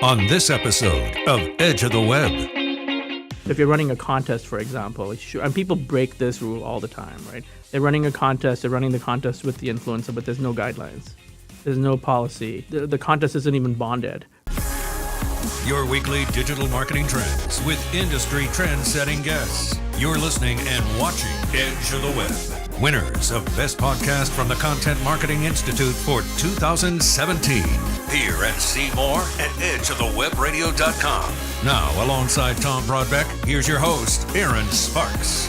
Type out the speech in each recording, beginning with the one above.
on this episode of Edge of the Web. If you're running a contest, for example, and people break this rule all the time, right? They're running a contest, they're running the contest with the influencer, but there's no guidelines. There's no policy. The contest isn't even bonded. Your weekly digital marketing trends with industry trend-setting guests. You're listening and watching Edge of the Web. Winners of Best Podcast from the Content Marketing Institute for 2017. Hear and see more at edgeofthewebradio.com. Now, alongside Tom Broadbeck, here's your host, Aaron Sparks.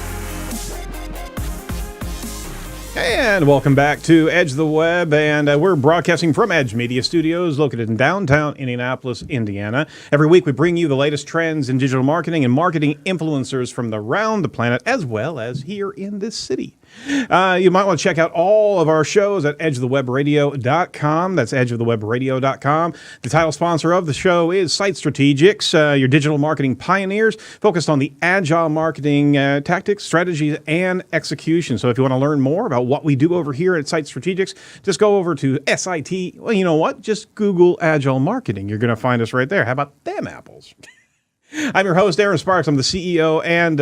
And welcome back to Edge of the Web, and we're broadcasting from Edge Media Studios located in downtown Indianapolis, Indiana. Every week we bring you the latest trends in digital marketing and marketing influencers from around the planet, as well as here in this city. You might want to check out all of our shows at edgeofthewebradio.com. That's edgeofthewebradio.com. The title sponsor of the show is Site Strategics, your digital marketing pioneers focused on the agile marketing tactics, strategies, and execution. So if you want to learn more about what we do over here at Site Strategics, just go over to SIT. Well, you know what? Just Google Agile Marketing. You're going to find us right there. How about them apples? I'm your host, Aaron Sparks. I'm the CEO and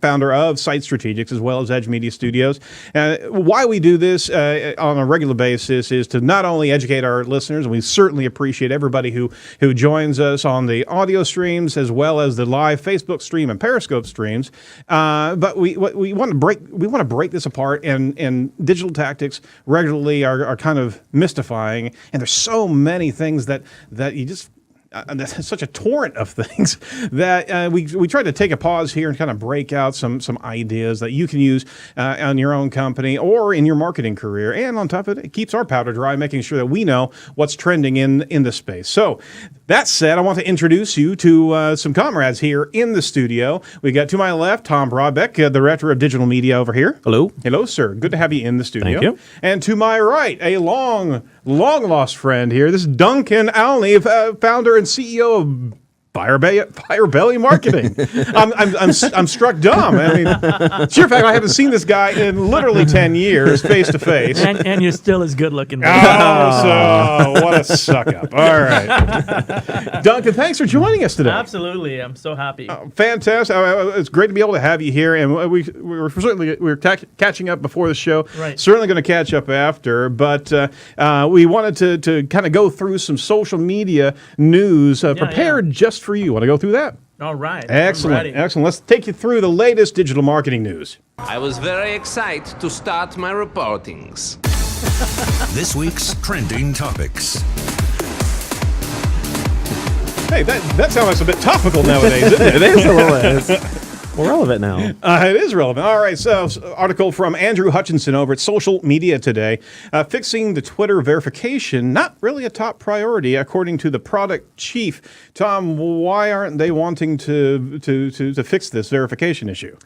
founder of Site Strategics, as well as Edge Media Studios. Why we do this on a regular basis is to not only educate our listeners, and we certainly appreciate everybody who joins us on the audio streams, as well as the live Facebook stream and Periscope streams. But we want to break this apart, and digital tactics regularly are kind of mystifying, and there's so many things that you just. That's such a torrent of things that we try to take a pause here and kind of break out some ideas that you can use on your own company or in your marketing career. And on top of it, it keeps our powder dry, making sure that we know what's trending in the space. So that said, I want to introduce you to some comrades here in the studio. We got to my left, Tom Broadbeck, the Director of Digital Media over here. Hello. Hello, sir. Good to have you in the studio. Thank you. And to my right, a long lost friend here. This is Duncan Alney, founder and CEO of Fire Belly Marketing. I'm struck dumb. I mean, sheer fact, I haven't seen this guy in literally 10 years, face to face. And you're still as good looking. Oh, so what a suck up. All right. Duncan, thanks for joining us today. Absolutely. I'm so happy. Fantastic. It's great to be able to have you here. And we were catching up before the show. Right. Certainly going to catch up after. But we wanted to kind of go through some social media news prepared just for you. Want to go through that? All right. Excellent. Excellent. Let's take you through the latest digital marketing news. I was very excited to start my reportings. This week's trending topics. Hey, that sounds a bit topical nowadays, isn't it? It is a little more relevant now. It is relevant. All right, so article from Andrew Hutchinson over at Social Media Today. Fixing the Twitter verification, not really a top priority, according to the product chief. Tom, why aren't they wanting to fix this verification issue?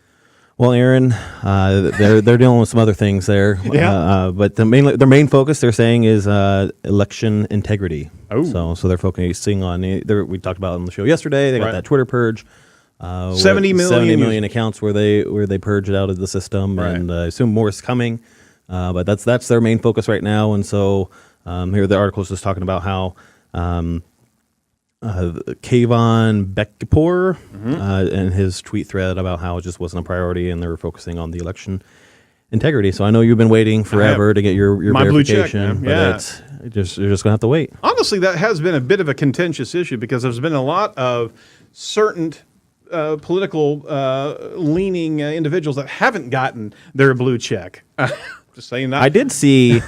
Well, Aaron, they're dealing with some other things there. Yeah. But their main focus, they're saying, is election integrity. Oh. So they're focusing on, we talked about it on the show yesterday, they got that Twitter purge. 70 million accounts where they purged it out of the system, right. And I assume more is coming. But that's their main focus right now. And so here the article is just talking about how Kayvon Bekpour and his tweet thread about how it just wasn't a priority and they were focusing on the election integrity. So I know you've been waiting forever to get your my verification, blue check, but you're just going to have to wait. Honestly, that has been a bit of a contentious issue because there's been a lot of certain political leaning individuals that haven't gotten their blue check. Just saying that. I did see,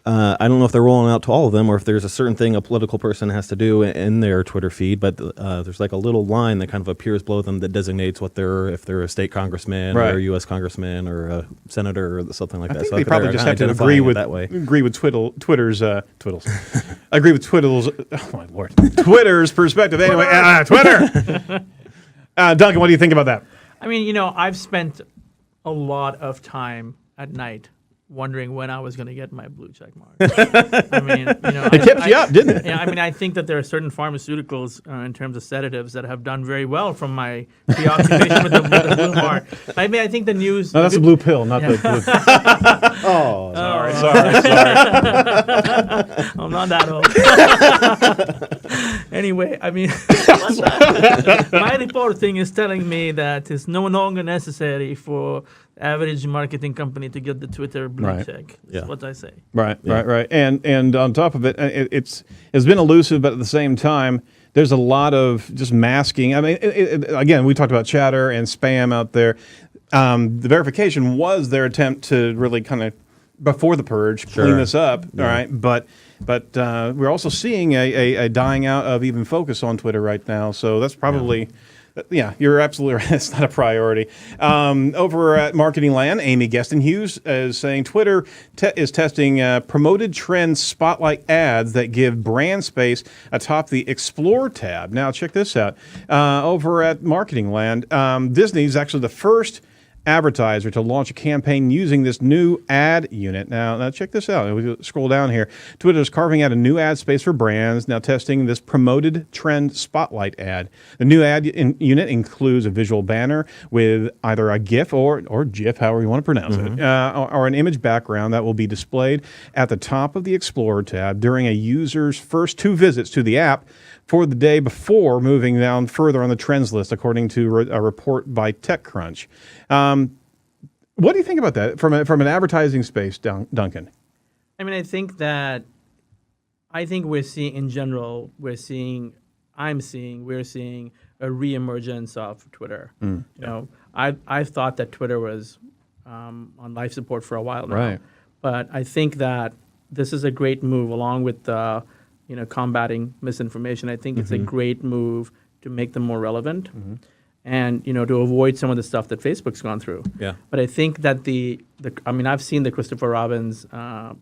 I don't know if they're rolling out to all of them or if there's a certain thing a political person has to do in their Twitter feed, but there's like a little line that kind of appears below them that designates if they're a state congressman or a U.S. congressman or a senator or something like that. I think so they probably just have to agree with Twitter's agree with Twitter's, oh my Lord, Twitter's perspective. Anyway, Twitter. Duncan, what do you think about that? I mean, I've spent a lot of time at night wondering when I was going to get my blue check mark. I mean, it kept you up, didn't it? Yeah, I mean, I think that there are certain pharmaceuticals in terms of sedatives that have done very well from my preoccupation with the blue mark. I mean, I think the news. No, that's a blue pill, not the blue. Oh, sorry. I'm not that old. Anyway. anyway, I mean, my report thing is telling me that it's no longer necessary for average marketing company to get the Twitter blue Right. check. Yeah. That's what I say. Right, right. And on top of it, it's been elusive, but at the same time, there's a lot of just masking. I mean, again, we talked about chatter and spam out there. The verification was their attempt to really kind of, before the purge, clean this up. All right, but we're also seeing a dying out of even focus on Twitter right now. So that's probably. Yeah, you're absolutely right. It's not a priority. Over at Marketing Land, Amy Geston-Hughes is saying Twitter is testing promoted trend spotlight ads that give brand space atop the Explore tab. Now, check this out. Over at Marketing Land, Disney is actually the first advertiser to launch a campaign using this new ad unit. Now check this out. We scroll down here. Twitter is carving out a new ad space for brands, now testing this promoted trend spotlight ad. The new ad unit includes a visual banner with either a GIF or GIF, however you want to pronounce it, or an image background that will be displayed at the top of the Explorer tab during a user's first 2 visits to the app for the day before moving down further on the trends list, according to a report by TechCrunch. What do you think about that from an advertising space, Duncan? I mean, I think we're seeing, in general, we're seeing a reemergence of Twitter. You know, I've thought that Twitter was on life support for a while now. Right. But I think that this is a great move, along with combating misinformation. I think it's a great move to make them more relevant, and to avoid some of the stuff that Facebook's gone through. Yeah. But I think that I've seen the Christopher Robbins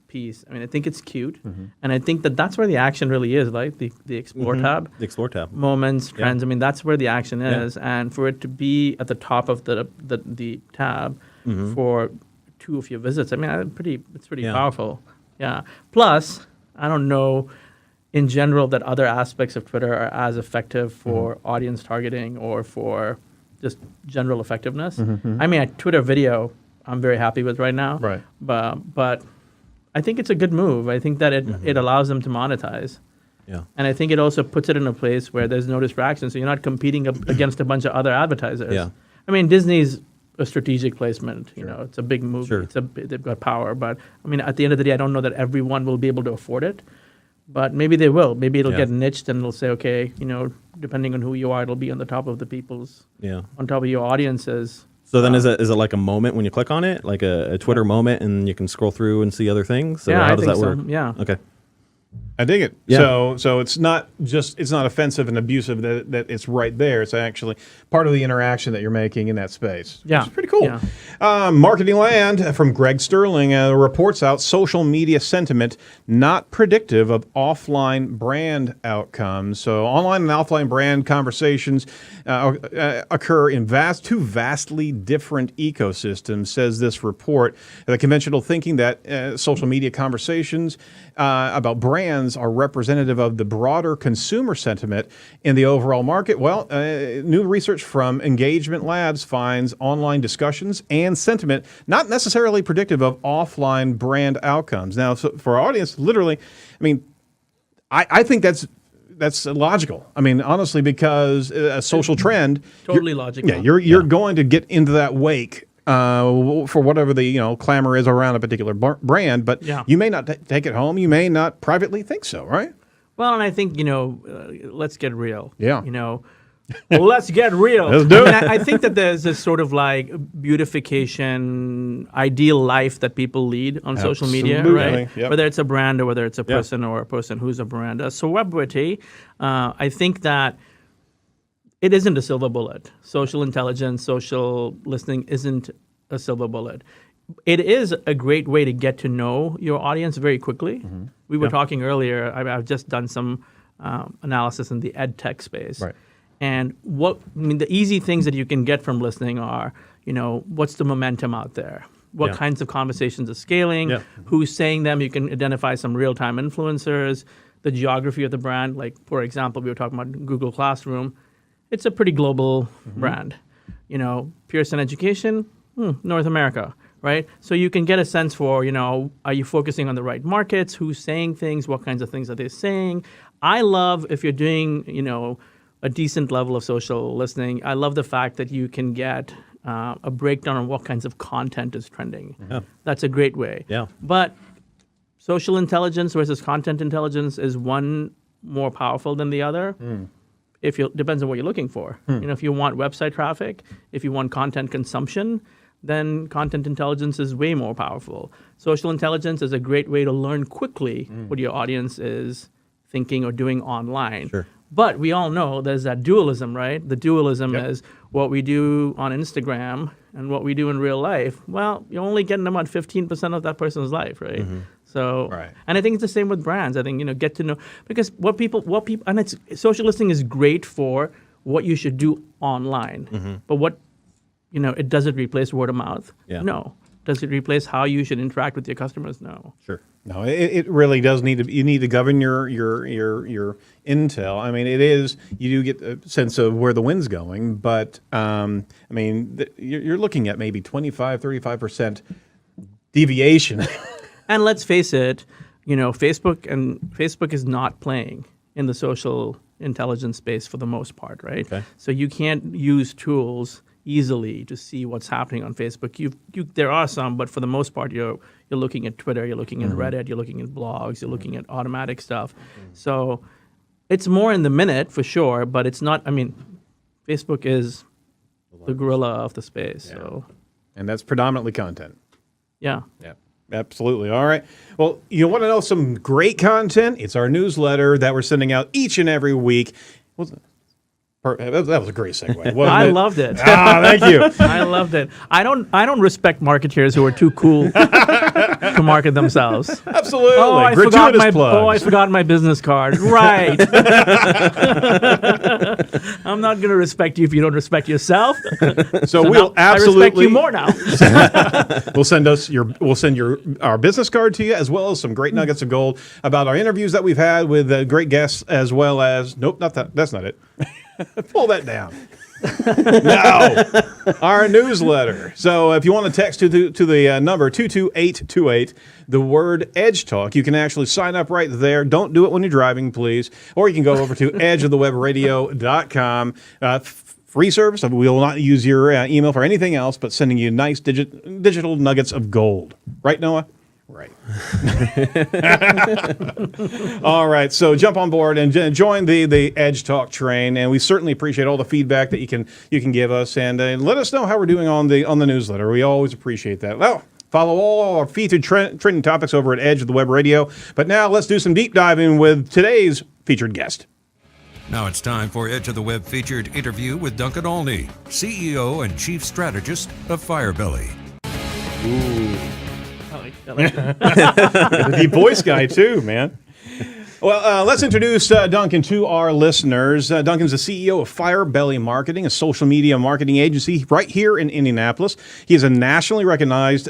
piece. I mean, I think it's cute, and I think that that's where the action really is, like the Explore tab. The Explore tab. Moments, trends. I mean, that's where the action is, and for it to be at the top of the tab for 2 of your visits, I mean, it's pretty powerful. Yeah. Plus, I don't know in general that other aspects of Twitter are as effective for audience targeting or for just general effectiveness. I mean, Twitter video, I'm very happy with right now. Right. But I think it's a good move. I think that it allows them to monetize. Yeah. And I think it also puts it in a place where there's no distraction, so you're not competing against a bunch of other advertisers. Yeah. I mean, Disney's a strategic placement. You know, it's a big move. Sure. They've got power. But, I mean, at the end of the day, I don't know that everyone will be able to afford it. But maybe they will. Maybe it'll get niched, and they'll say, okay, depending on who you are, it'll be on the top of the people's, on top of your audiences. So then is it like a moment when you click on it, like a Twitter moment, and you can scroll through and see other things? So how does that work? Yeah. Okay. I dig it. Yeah. So it's not offensive and abusive that it's right there. It's actually part of the interaction that you're making in that space. Yeah. It's pretty cool. Yeah. Marketing Land from Greg Sterling reports out social media sentiment not predictive of offline brand outcomes. So online and offline brand conversations occur in two vastly different ecosystems, says this report. The conventional thinking that social media conversations about brands are representative of the broader consumer sentiment in the overall market. Well, new research from Engagement Labs finds online discussions and sentiment not necessarily predictive of offline brand outcomes. Now, so for our audience, literally, I mean, I think that's logical. I mean, honestly, because a social trend, Totally logical. Yeah, you're going to get into that wake for whatever the clamor is around a particular brand, but you may not take it home. You may not privately think so, right? Well, and I think let's get real. Yeah. Let's get real. Let's do it. I think that there's this sort of like beautification, ideal life that people lead on social media, right? Yep. Whether it's a brand or whether it's a person or a person who's a brand. Celebrity, I think that it isn't a silver bullet. Social intelligence, social listening isn't a silver bullet. It is a great way to get to know your audience very quickly. We were talking earlier, I've just done some analysis in the ed tech space. Right. And the easy things that you can get from listening are, what's the momentum out there? What kinds of conversations are scaling? Who's saying them? You can identify some real-time influencers, the geography of the brand. Like, for example, we were talking about Google Classroom. It's a pretty global brand. Pearson Education, North America, right? So you can get a sense for, are you focusing on the right markets? Who's saying things? What kinds of things are they saying? I love if you're doing, a decent level of social listening. I love the fact that you can get a breakdown on what kinds of content is trending. Yeah. That's a great way. Yeah. But social intelligence versus content intelligence is one more powerful than the other. Depends on what you're looking for. If you want website traffic, if you want content consumption, then content intelligence is way more powerful. Social intelligence is a great way to learn quickly what your audience is thinking or doing online. Sure. But we all know there's that dualism, right? The dualism is what we do on Instagram and what we do in real life. Well, you're only getting about 15% of that person's life, right? So, and I think it's the same with brands. I think, get to know, because what people, and social listening is great for what you should do online. But does it replace word of mouth? Yeah. No. Does it replace how you should interact with your customers? No. Sure. No, it really does need to. You need to govern your intel. I mean, you do get a sense of where the wind's going, but you're looking at maybe 25-35% deviation. And let's face it, Facebook is not playing in the social intelligence space for the most part, right? Okay. So you can't use tools easily to see what's happening on Facebook. There are some, but for the most part, you're looking at Twitter, you're looking at Reddit, you're looking at blogs, you're looking at automatic stuff. So it's more in the minute for sure, but it's not. I mean, Facebook is the gorilla of the space. Yeah. So, and that's predominantly content. Yeah. Yeah. Absolutely. All right. Well, you want to know some great content? It's our newsletter that we're sending out each and every week. That was a great segue. I loved it. Thank you. I loved it. I don't respect marketeers who are too cool to market themselves. Absolutely. I forgot my business card. Right. I'm not going to respect you if you don't respect yourself. So we'll absolutely I respect you more now. We'll send our business card to you, as well as some great nuggets of gold about our interviews that we've had with great guests, as well as not that. That's not it. Pull that down. No, our newsletter. So if you want to text to the number 22828, the word Edge Talk, you can actually sign up right there. Don't do it when you're driving, please. Or you can go over to edgeofthewebradio.com. Free service. We will not use your email for anything else, but sending you nice digital nuggets of gold. Right, Noah? Right. All right. So jump on board and join the Edge Talk train, and we certainly appreciate all the feedback that you can give us, and let us know how we're doing on the newsletter. We always appreciate that. Well, follow all our featured trending topics over at Edge of the Web Radio. But now let's do some deep diving with today's featured guest. Now it's time for Edge of the Web featured interview with Duncan Alney, CEO and Chief Strategist of Firebelly. Ooh. The deep voice guy too, man. Well, let's introduce Duncan to our listeners. Duncan's the CEO of Firebelly Marketing, a social media marketing agency right here in Indianapolis. He is a nationally recognized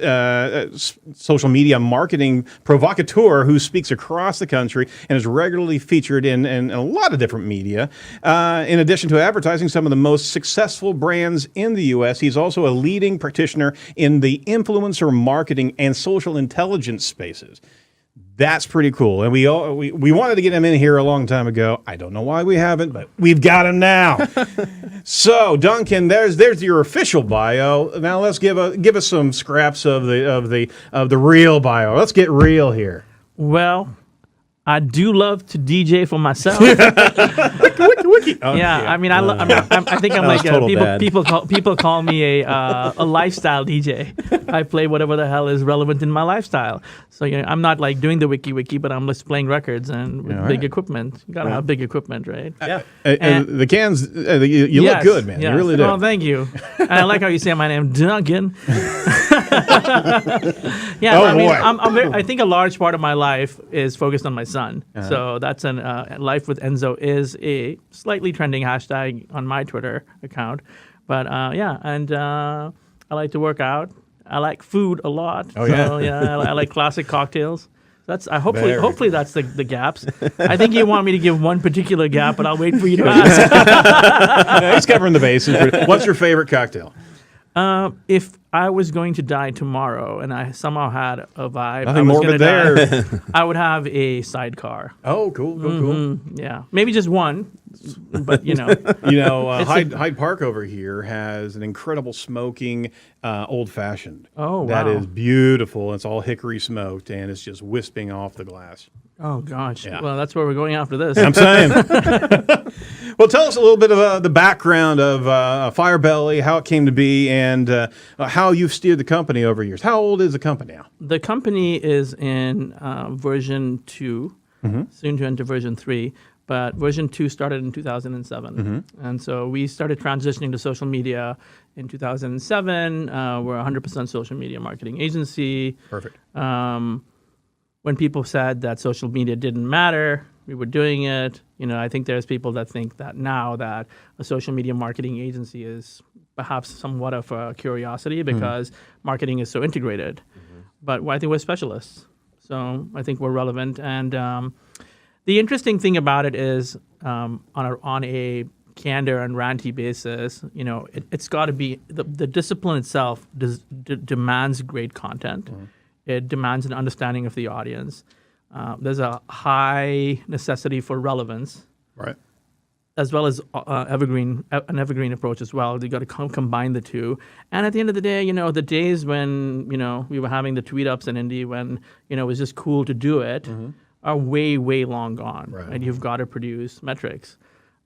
social media marketing provocateur who speaks across the country and is regularly featured in a lot of different media. In addition to advertising some of the most successful brands in the U.S., he's also a leading practitioner in the influencer marketing and social intelligence spaces. That's pretty cool, and we wanted to get him in here a long time ago. I don't know why we haven't, but we've got him now. So, Duncan, there's your official bio. Now let's give us some scraps of the real bio. Let's get real here. Well, I do love to DJ for myself. Wiki. Oh, yeah, I mean, I think I'm like people call me a lifestyle DJ. I play whatever the hell is relevant in my lifestyle. So I'm not like doing the wiki, but I'm just playing records and with big equipment. You gotta have big equipment, right? Yeah. And the cans, you look good, man. Yes. You really do. Oh, thank you. And I like how you say my name, Duncan. Yeah, I mean, I think a large part of my life is focused on my son. So that's Life with Enzo is a slightly trending hashtag on my Twitter account. But and I like to work out. I like food a lot. Oh, yeah. So, I like classic cocktails. That's hopefully that's the gaps. I think you want me to give one particular gap, but I'll wait for you to ask. He's covering the bases. What's your favorite cocktail? If I was going to die tomorrow and I somehow had a vibe, Nothing I was morbid gonna die, there. I would have a sidecar. Oh, cool. Yeah, maybe just one, but You know, Hyde Park over here has an incredible smoking old fashioned. Oh, that wow. is beautiful. It's all hickory smoked, and it's just wisping off the glass. oh gosh. Yeah. Well, that's where we're going after this. I'm saying. Well, tell us a little bit of the background of Firebelly, how it came to be, and how you've steered the company over years. How old is the company now? The company is in version 2, soon to enter version 3. But version 2 started in 2007. And so we started transitioning to social media in 2007. We're a 100% social media marketing agency. Perfect. When people said that social media didn't matter, we were doing it. I think there's people that think that now that a social media marketing agency is perhaps somewhat of a curiosity because marketing is so integrated. But I think we're specialists. So I think we're relevant. And the interesting thing about it is on a candor and ranty basis, it's got to be the discipline itself demands great content. It demands an understanding of the audience. There's a high necessity for relevance, Right. as well as an evergreen approach as well. You got to combine the two. And at the end of the day, the days when we were having the tweet ups in Indy when it was just cool to do it are way, way long gone. Right. And you've got to produce metrics.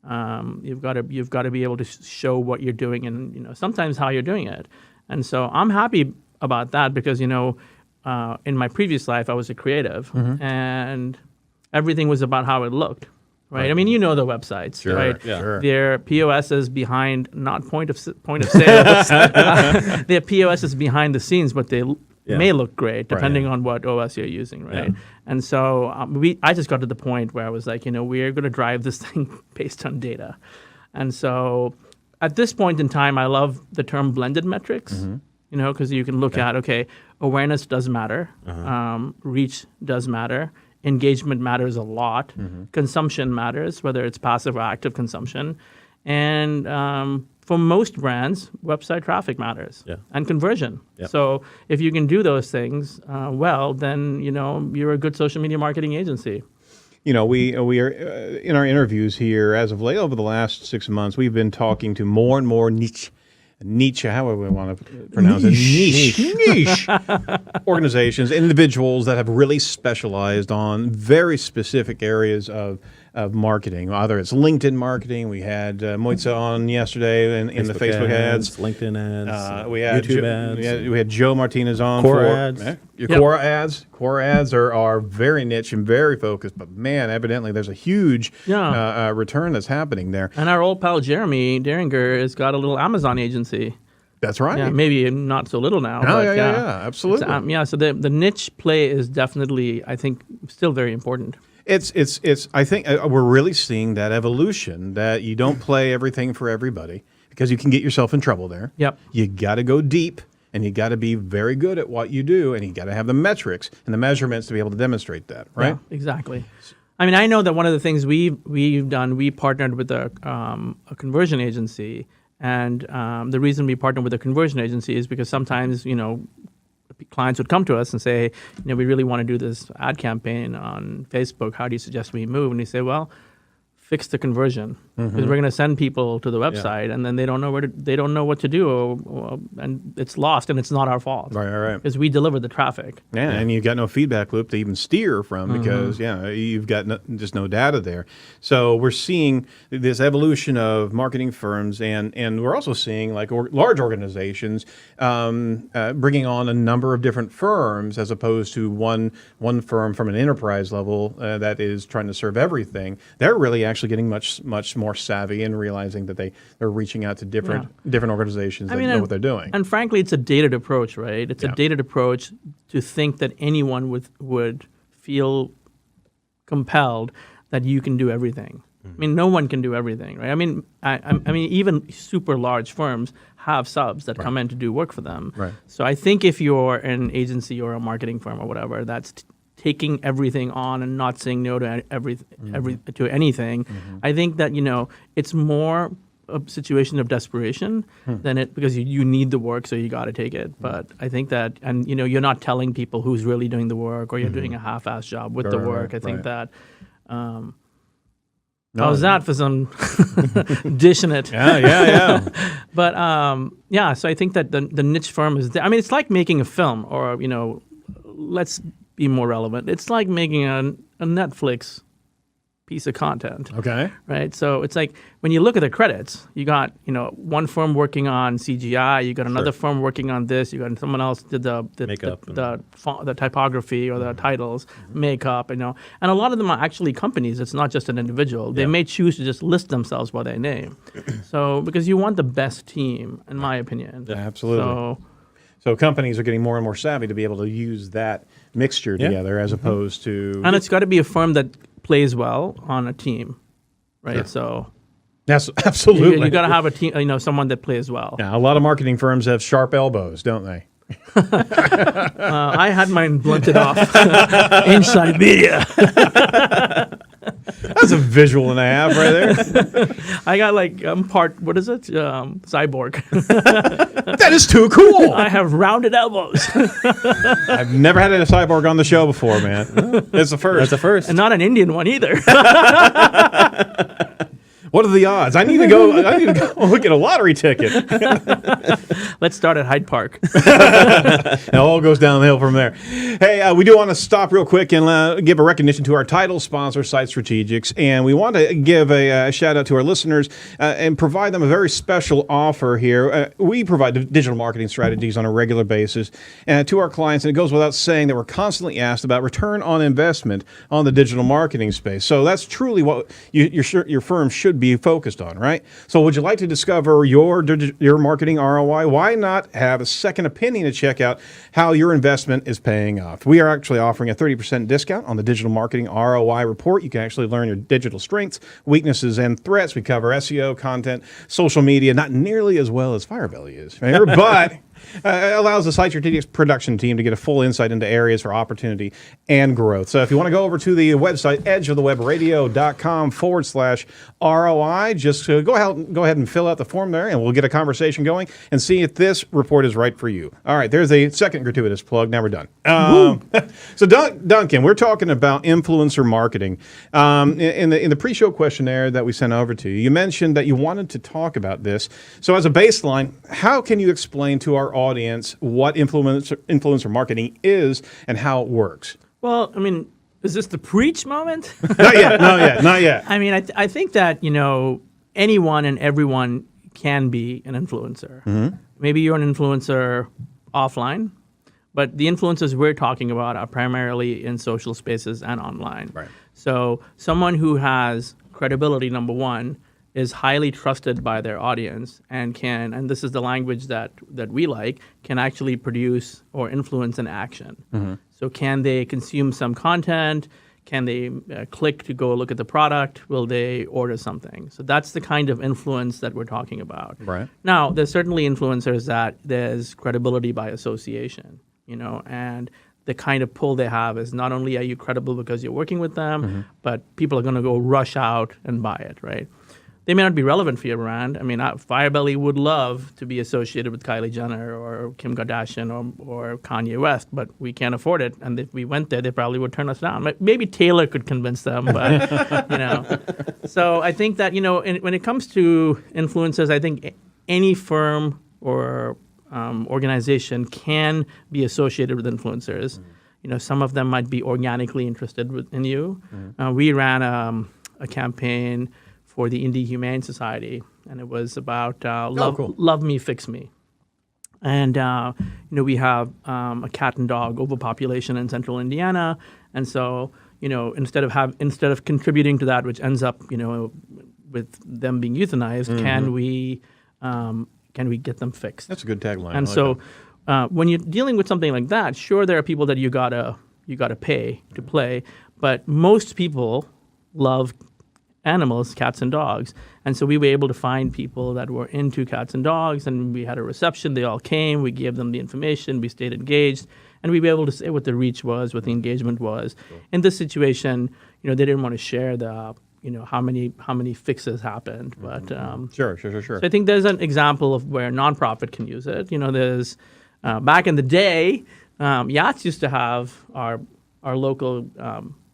You've got to be able to show what you're doing and sometimes how you're doing it. And so I'm happy about that because in my previous life I was a creative and everything was about how it looked. Right. I mean, the websites, Sure, right? yeah. Sure. Their POS is behind, not point of sale. Their POS is behind the scenes, but they may look great depending on what OS you're using, right? Yeah. And so I just got to the point where I was like, we're going to drive this thing based on data. And so at this point in time, I love the term blended metrics, because you can look at, awareness does matter, reach does matter. Engagement matters a lot. Consumption matters, whether it's passive or active consumption. And for most brands, website traffic matters and conversion. Yep. So if you can do those things well, then you're a good social media marketing agency. We are in our interviews here as of late over the last 6 months. We've been talking to more and more niche, however we want to pronounce niche organizations, individuals that have really specialized on very specific areas of marketing. Either it's LinkedIn marketing. We had Moitza on yesterday in the Facebook ads, LinkedIn ads, we had YouTube ads. We had Joe Martinez on Quora for ads. Your Quora ads. Quora ads are very niche and very focused, but man, evidently there's a huge return that's happening there. And our old pal Jeremy Deringer has got a little Amazon agency. That's right. Yeah, maybe not so little now. Oh, but yeah, absolutely. So the niche play is definitely, I think, still very important. It's. I think we're really seeing that evolution that you don't play everything for everybody because you can get yourself in trouble there. Yep. You got to go deep and you got to be very good at what you do and you got to have the metrics and the measurements to be able to demonstrate that, right? Yeah, exactly. I mean, I know that one of the things we've done, we partnered with a conversion agency, and the reason we partnered with a conversion agency is because sometimes clients would come to us and say, we really want to do this ad campaign on Facebook. How do you suggest we move? And we say, well, fix the conversion because we're going to send people to the website and then they don't know what to do, and it's lost, and it's not our fault. Right. Because we deliver the traffic. Yeah, and you've got no feedback loop to even steer from because you've got just no data there. So we're seeing this evolution of marketing firms, and we're also seeing large organizations bringing on a number of different firms as opposed to one firm from an enterprise level that is trying to serve everything. They're really actually getting much more savvy and realizing that they're reaching out to different organizations that know what they're doing. And frankly, it's a dated approach, right? It's a dated approach to think that anyone would feel compelled that you can do everything. I mean, no one can do everything, right? I mean, even super large firms have subs that come in to do work for them. Right. So I think if you're an agency or a marketing firm or whatever, that's taking everything on and not saying no to to anything. I think that it's more a situation of desperation, then because you need the work, so you got to take it. But I think that, and you're not telling people who's really doing the work, or you're doing a half-assed job with the work. I think that. How's that for some dishing it? Yeah. But so I think that the niche firm is there. I mean, it's like making a film, or let's be more relevant. It's like making a Netflix piece of content. Okay. Right. So it's like when you look at the credits, you got one firm working on CGI, you got another firm working on this, you got someone else did the Makeup the typography or the titles, makeup, and a lot of them are actually companies. It's not just an individual. They may choose to just list themselves by their name. So because you want the best team, in my opinion. Yeah, absolutely. So companies are getting more and more savvy to be able to use that mixture together as opposed to... And it's got to be a firm that plays well on a team, right? Yeah. So... Yes, absolutely. You got to have a team, someone that plays well. Yeah, a lot of marketing firms have sharp elbows, don't they? I had mine blunted off in Siberia. That's a visual and a half right there. I got part, what is it? Cyborg. That is too cool. I have rounded elbows. I've never had a cyborg on the show before, man. It's the first. That's the first. And not an Indian one either. What are the odds? I need to go look at a lottery ticket. Let's start at Hyde Park. It all goes downhill from there. Hey, we do want to stop real quick and give a recognition to our title sponsor, Site Strategics. And we want to give a shout out to our listeners and provide them a very special offer here. We provide digital marketing strategies on a regular basis to our clients. And it goes without saying that we're constantly asked about return on investment on the digital marketing space. So that's truly what your firm should be focused on, right? So would you like to discover your marketing ROI? Why not have a second opinion to check out how your investment is paying off? We are actually offering a 30% discount on the digital marketing ROI report. You can actually learn your digital strengths, weaknesses, and threats. We cover SEO, content, social media, not nearly as well as Firebelly is, right? But allows the Site Strategics production team to get a full insight into areas for opportunity and growth. So if you want to go over to the website, edgeofthewebradio.com/ROI, just go ahead and fill out the form there, and we'll get a conversation going and see if this report is right for you. All right, there's a second gratuitous plug. Now we're done. So Duncan, we're talking about influencer marketing. In the pre-show questionnaire that we sent over to you, you mentioned that you wanted to talk about this. So as a baseline, how can you explain to our audience what influencer marketing is and how it works? Well, I mean, is this the preach moment? Not yet. I mean, I think that, anyone and everyone can be an influencer. Mm-hmm. Maybe you're an influencer offline, but the influencers we're talking about are primarily in social spaces and online. Right. So someone who has credibility, number one, is highly trusted by their audience and and this is the language that we like, can actually produce or influence an action. Mm-hmm. So can they consume some content? Can they click to go look at the product? Will they order something? So that's the kind of influence that we're talking about. Right. Now, there's certainly influencers that there's credibility by association, and the kind of pull they have is not only are you credible because you're working with them, but people are going to go rush out and buy it, right? They may not be relevant for your brand. I mean, Firebelly would love to be associated with Kylie Jenner or Kim Kardashian or Kanye West, but we can't afford it. And if we went there, they probably would turn us down. Maybe Taylor could convince them, but, So I think that, when it comes to influencers, I think any firm or organization can be associated with influencers. Mm-hmm. Some of them might be organically interested in you. Mm-hmm. We ran a campaign for the Indie Humane Society, and it was about cool. Love Me, Fix Me. And, we have a cat and dog overpopulation in central Indiana, and so, instead of contributing to that, which ends up, with them being euthanized, mm-hmm. Can we get them fixed? That's a good tagline. And so when you're dealing with something like that, sure, there are people that you gotta pay to play, but most people love animals, cats and dogs. And so we were able to find people that were into cats and dogs, and we had a reception. They all came. We gave them the information. We stayed engaged. And we were able to say what the reach was, what the engagement was. Cool. In this situation, they didn't want to share the how many fixes happened. But Sure. so I think there's an example of where nonprofit can use it. There's back in the day, yachts used to have our local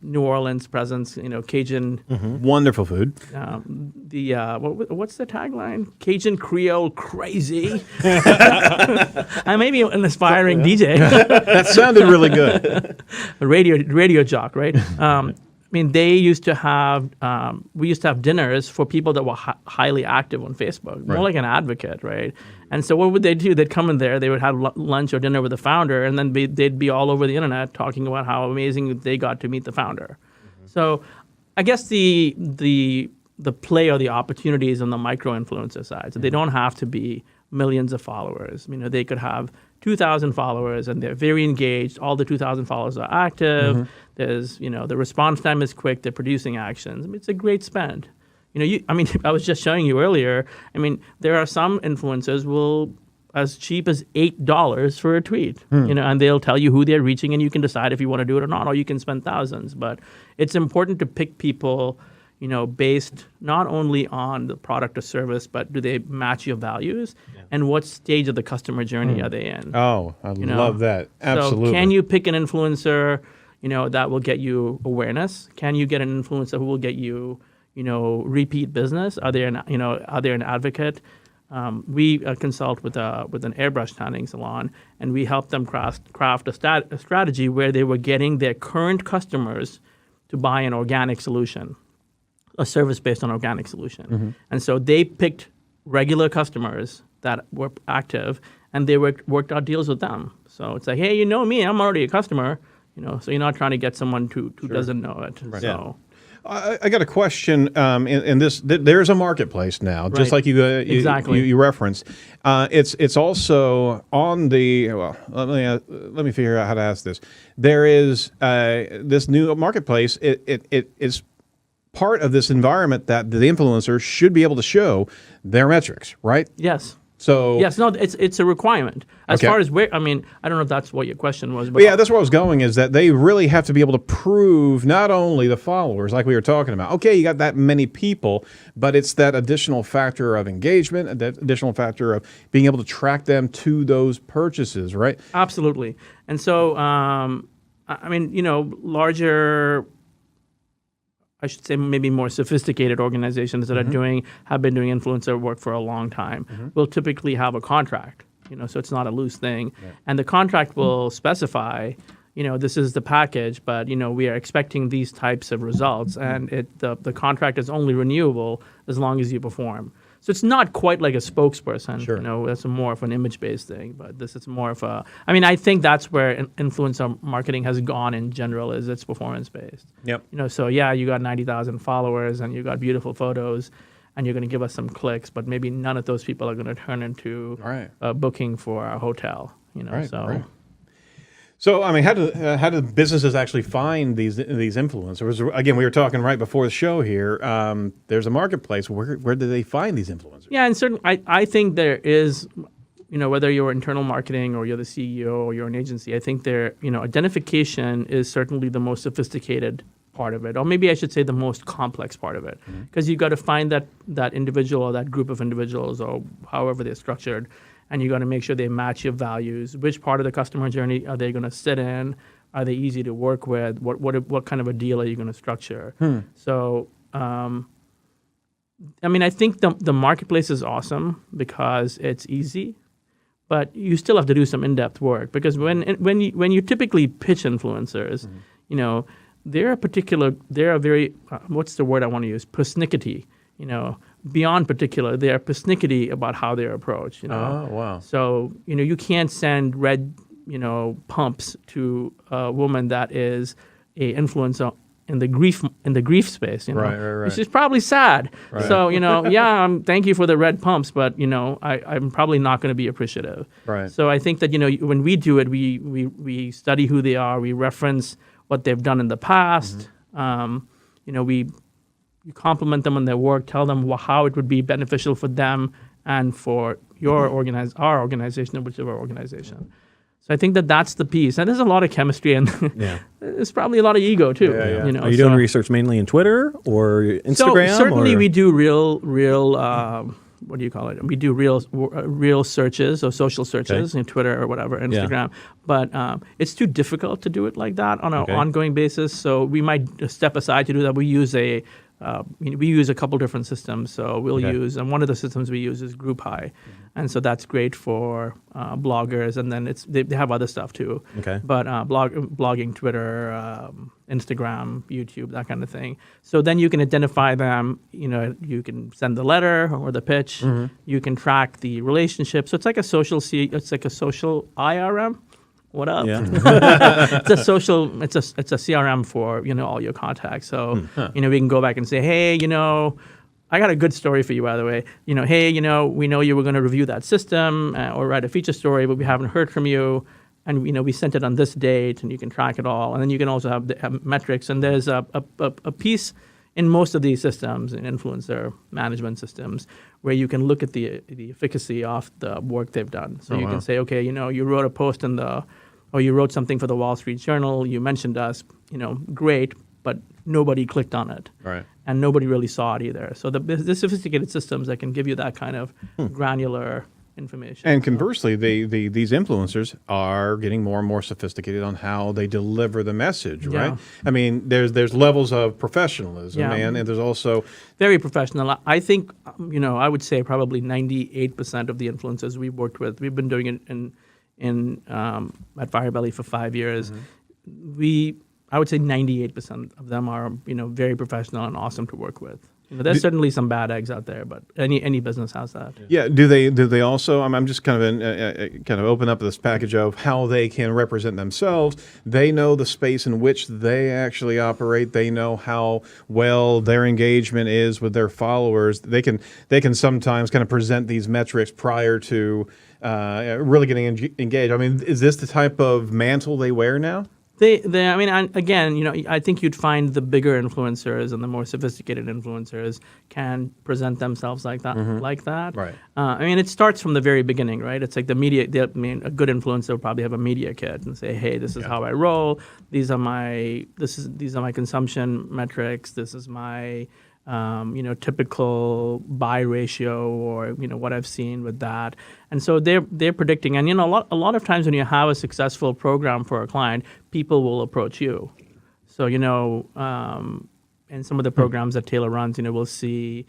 New Orleans presence. Cajun. Wonderful food. What's the tagline? Cajun Creole crazy. I may be an aspiring DJ. That sounded really good. A radio jock, right? They used to have, we used to have dinners for people that were highly active on Facebook, more like an advocate, right? And so what would they do? They'd come in there, they would have lunch or dinner with the founder, and then they'd be all over the internet talking about how amazing they got to meet the founder. So I guess the play or the opportunities on the micro-influencer side. So they don't have to be millions of followers. They could have 2,000 followers and they're very engaged. All the 2,000 followers are active. There's, the response time is quick. They're producing actions. It's a great spend. I was just showing you earlier. There are some influencers will as cheap as $8 for a tweet, and they'll tell you who they're reaching, and you can decide if you want to do it or not, or you can spend thousands. But it's important to pick people, based not only on the product or service, but do they match your values, and what stage of the customer journey are they in? Oh, I love that. Absolutely. So can you pick an influencer, that will get you awareness? Can you get an influencer who will get you, repeat business? Are they an advocate? We consult with an airbrush tanning salon, and we help them craft a strategy where they were getting their current customers to buy an organic solution, a service based on organic solution. And so they picked regular customers that were active, and they worked out deals with them. So it's like, hey, you know me, I'm already a customer, so you're not trying to get someone who doesn't know it. Right. So. I got a question. In this, there's a marketplace now, just like you referenced. It's also on the. Well, let me figure out how to ask this. There is this new marketplace. It is part of this environment that the influencers should be able to show their metrics, right? Yes. So yes, no, it's a requirement. As far as where, I don't know if that's what your question was. But yeah, that's where I was going, is that they really have to be able to prove not only the followers, like we were talking about. Okay, you got that many people, but it's that additional factor of engagement, that additional factor of being able to track them to those purchases, right? Absolutely. And so, larger, I should say maybe more sophisticated organizations that have been doing influencer work for a long time will typically have a contract, so it's not a loose thing. Right. And the contract will specify, this is the package, but, we are expecting these types of results, and the contract is only renewable as long as you perform. So it's not quite like a spokesperson, it's more of an image-based thing, but this is more of a, I think that's where influencer marketing has gone in general, is it's performance-based. Yep. So yeah, you got 90,000 followers and you got beautiful photos and you're going to give us some clicks, but maybe none of those people are going to turn into a booking for a hotel, Right. So, how do businesses actually find these influencers? Again, we were talking right before the show here. There's a marketplace. Where do they find these influencers? Yeah, and I think there is, whether you're internal marketing or you're the CEO or you're an agency, I think identification is certainly the most sophisticated part of it, or maybe I should say the most complex part of it, because you've got to find that individual or that group of individuals or however they're structured, and you got to make sure they match your values. Which part of the customer journey are they going to sit in? Are they easy to work with? What kind of a deal are you going to structure? So, I think the marketplace is awesome because it's easy, but you still have to do some in-depth work, because when you typically pitch influencers, they're very what's the word I want to use? Persnickety. Beyond particular, they are persnickety about how they're approached. Oh, wow. So, you can't send red, pumps to a woman that is a influencer in the grief space. Right. She's probably sad. Right. So, thank you for the red pumps, but, I'm probably not going to be appreciative. Right. So I think that, when we do it, we study who they are, we reference what they've done in the past. You compliment them on their work, tell them how it would be beneficial for them and for our organization or whichever organization. So I think that that's the piece, and there's a lot of chemistry, and there's probably a lot of ego too. You know, Are you doing research mainly in Twitter or Instagram? So certainly or? we do real. What do you call it? We do real searches or social searches in Twitter or whatever, Instagram. But it's too difficult to do it like that on an ongoing basis. So we might step aside to do that. We use a couple different systems. So we'll use, and one of the systems we use is GroupHigh, and so that's great for bloggers. And then they have other stuff too. Okay. But blogging, Twitter, Instagram, YouTube, that kind of thing. So then you can identify them. You know, you can send the letter or the pitch. You can track the relationship. So it's like a social IRM. What up? Yeah. It's a CRM for, you know, all your contacts. So, you know, we can go back and say, hey, you know, I got a good story for you, by the way. You know, hey, you know, we know you were going to review that system or write a feature story, but we haven't heard from you. And, you know, we sent it on this date, and you can track it all. And then you can also have metrics. And there's a piece in most of these systems, in influencer management systems, where you can look at the efficacy of the work they've done. So you can say, okay, you know, you wrote a post or you wrote something for the Wall Street Journal, you mentioned us, you know, great, but nobody clicked on it. Right. And nobody really saw it either. So the sophisticated systems that can give you that kind of granular information. And conversely, these influencers are getting more and more sophisticated on how they deliver the message, right? I mean, there's levels of professionalism, and there's also very professional. I think, you know, I would say probably 98% of the influencers we've worked with, we've been doing it at Firebelly for 5 years. I would say 98% of them are, you know, very professional and awesome to work with. You know, there's certainly some bad eggs out there, but any business has that. Yeah. Do they also? I'm just kind of open up this package of how they can represent themselves. They know the space in which they actually operate. They know how well their engagement is with their followers. They can sometimes kind of present these metrics prior to really getting engaged. I mean, is this the type of mantle they wear now? I mean, again, you know, I think you'd find the bigger influencers and the more sophisticated influencers can present themselves like that. Right. I mean, it starts from the very beginning, right? It's like the media. I mean, a good influencer will probably have a media kit and say, "Hey, this is how I roll. These are my consumption metrics. This is my you know, typical buy ratio, or, you know, what I've seen with that." And so they're predicting. And, you know, a lot of times when you have a successful program for a client, people will approach you. So, you know, in some of the programs that Taylor runs, you know, we'll see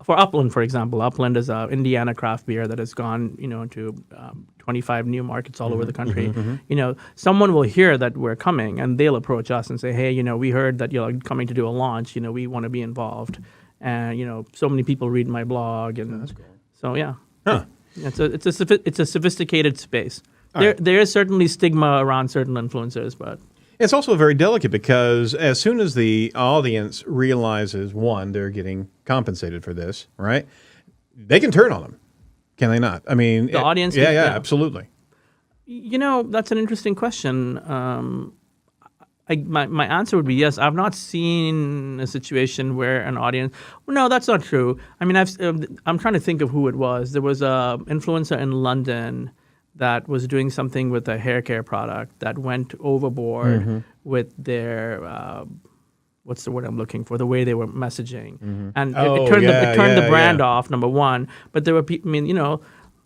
for Upland, for example. Upland is an Indiana craft beer that has gone, you know, into 25 new markets all over the country. You know, someone will hear that we're coming, and they'll approach us and say, "Hey, you know, we heard that you're coming to do a launch. You know, we want to be involved." And, you know, so many people read my blog, and that's cool. So yeah, it's a sophisticated space. There is certainly stigma around certain influencers, but it's also very delicate, because as soon as the audience realizes, one, they're getting compensated for this, right? They can turn on them, can they not? I mean, the audience. Yeah, absolutely. You know, that's an interesting question. My answer would be yes. I've not seen a situation where an audience. No, that's not true. I mean, I'm trying to think of who it was. There was a influencer in London that was doing something with a hair care product that went overboard with their what's the word I'm looking for? The way they were messaging, and it turned the brand off. Number one, but there were people. I mean, you know,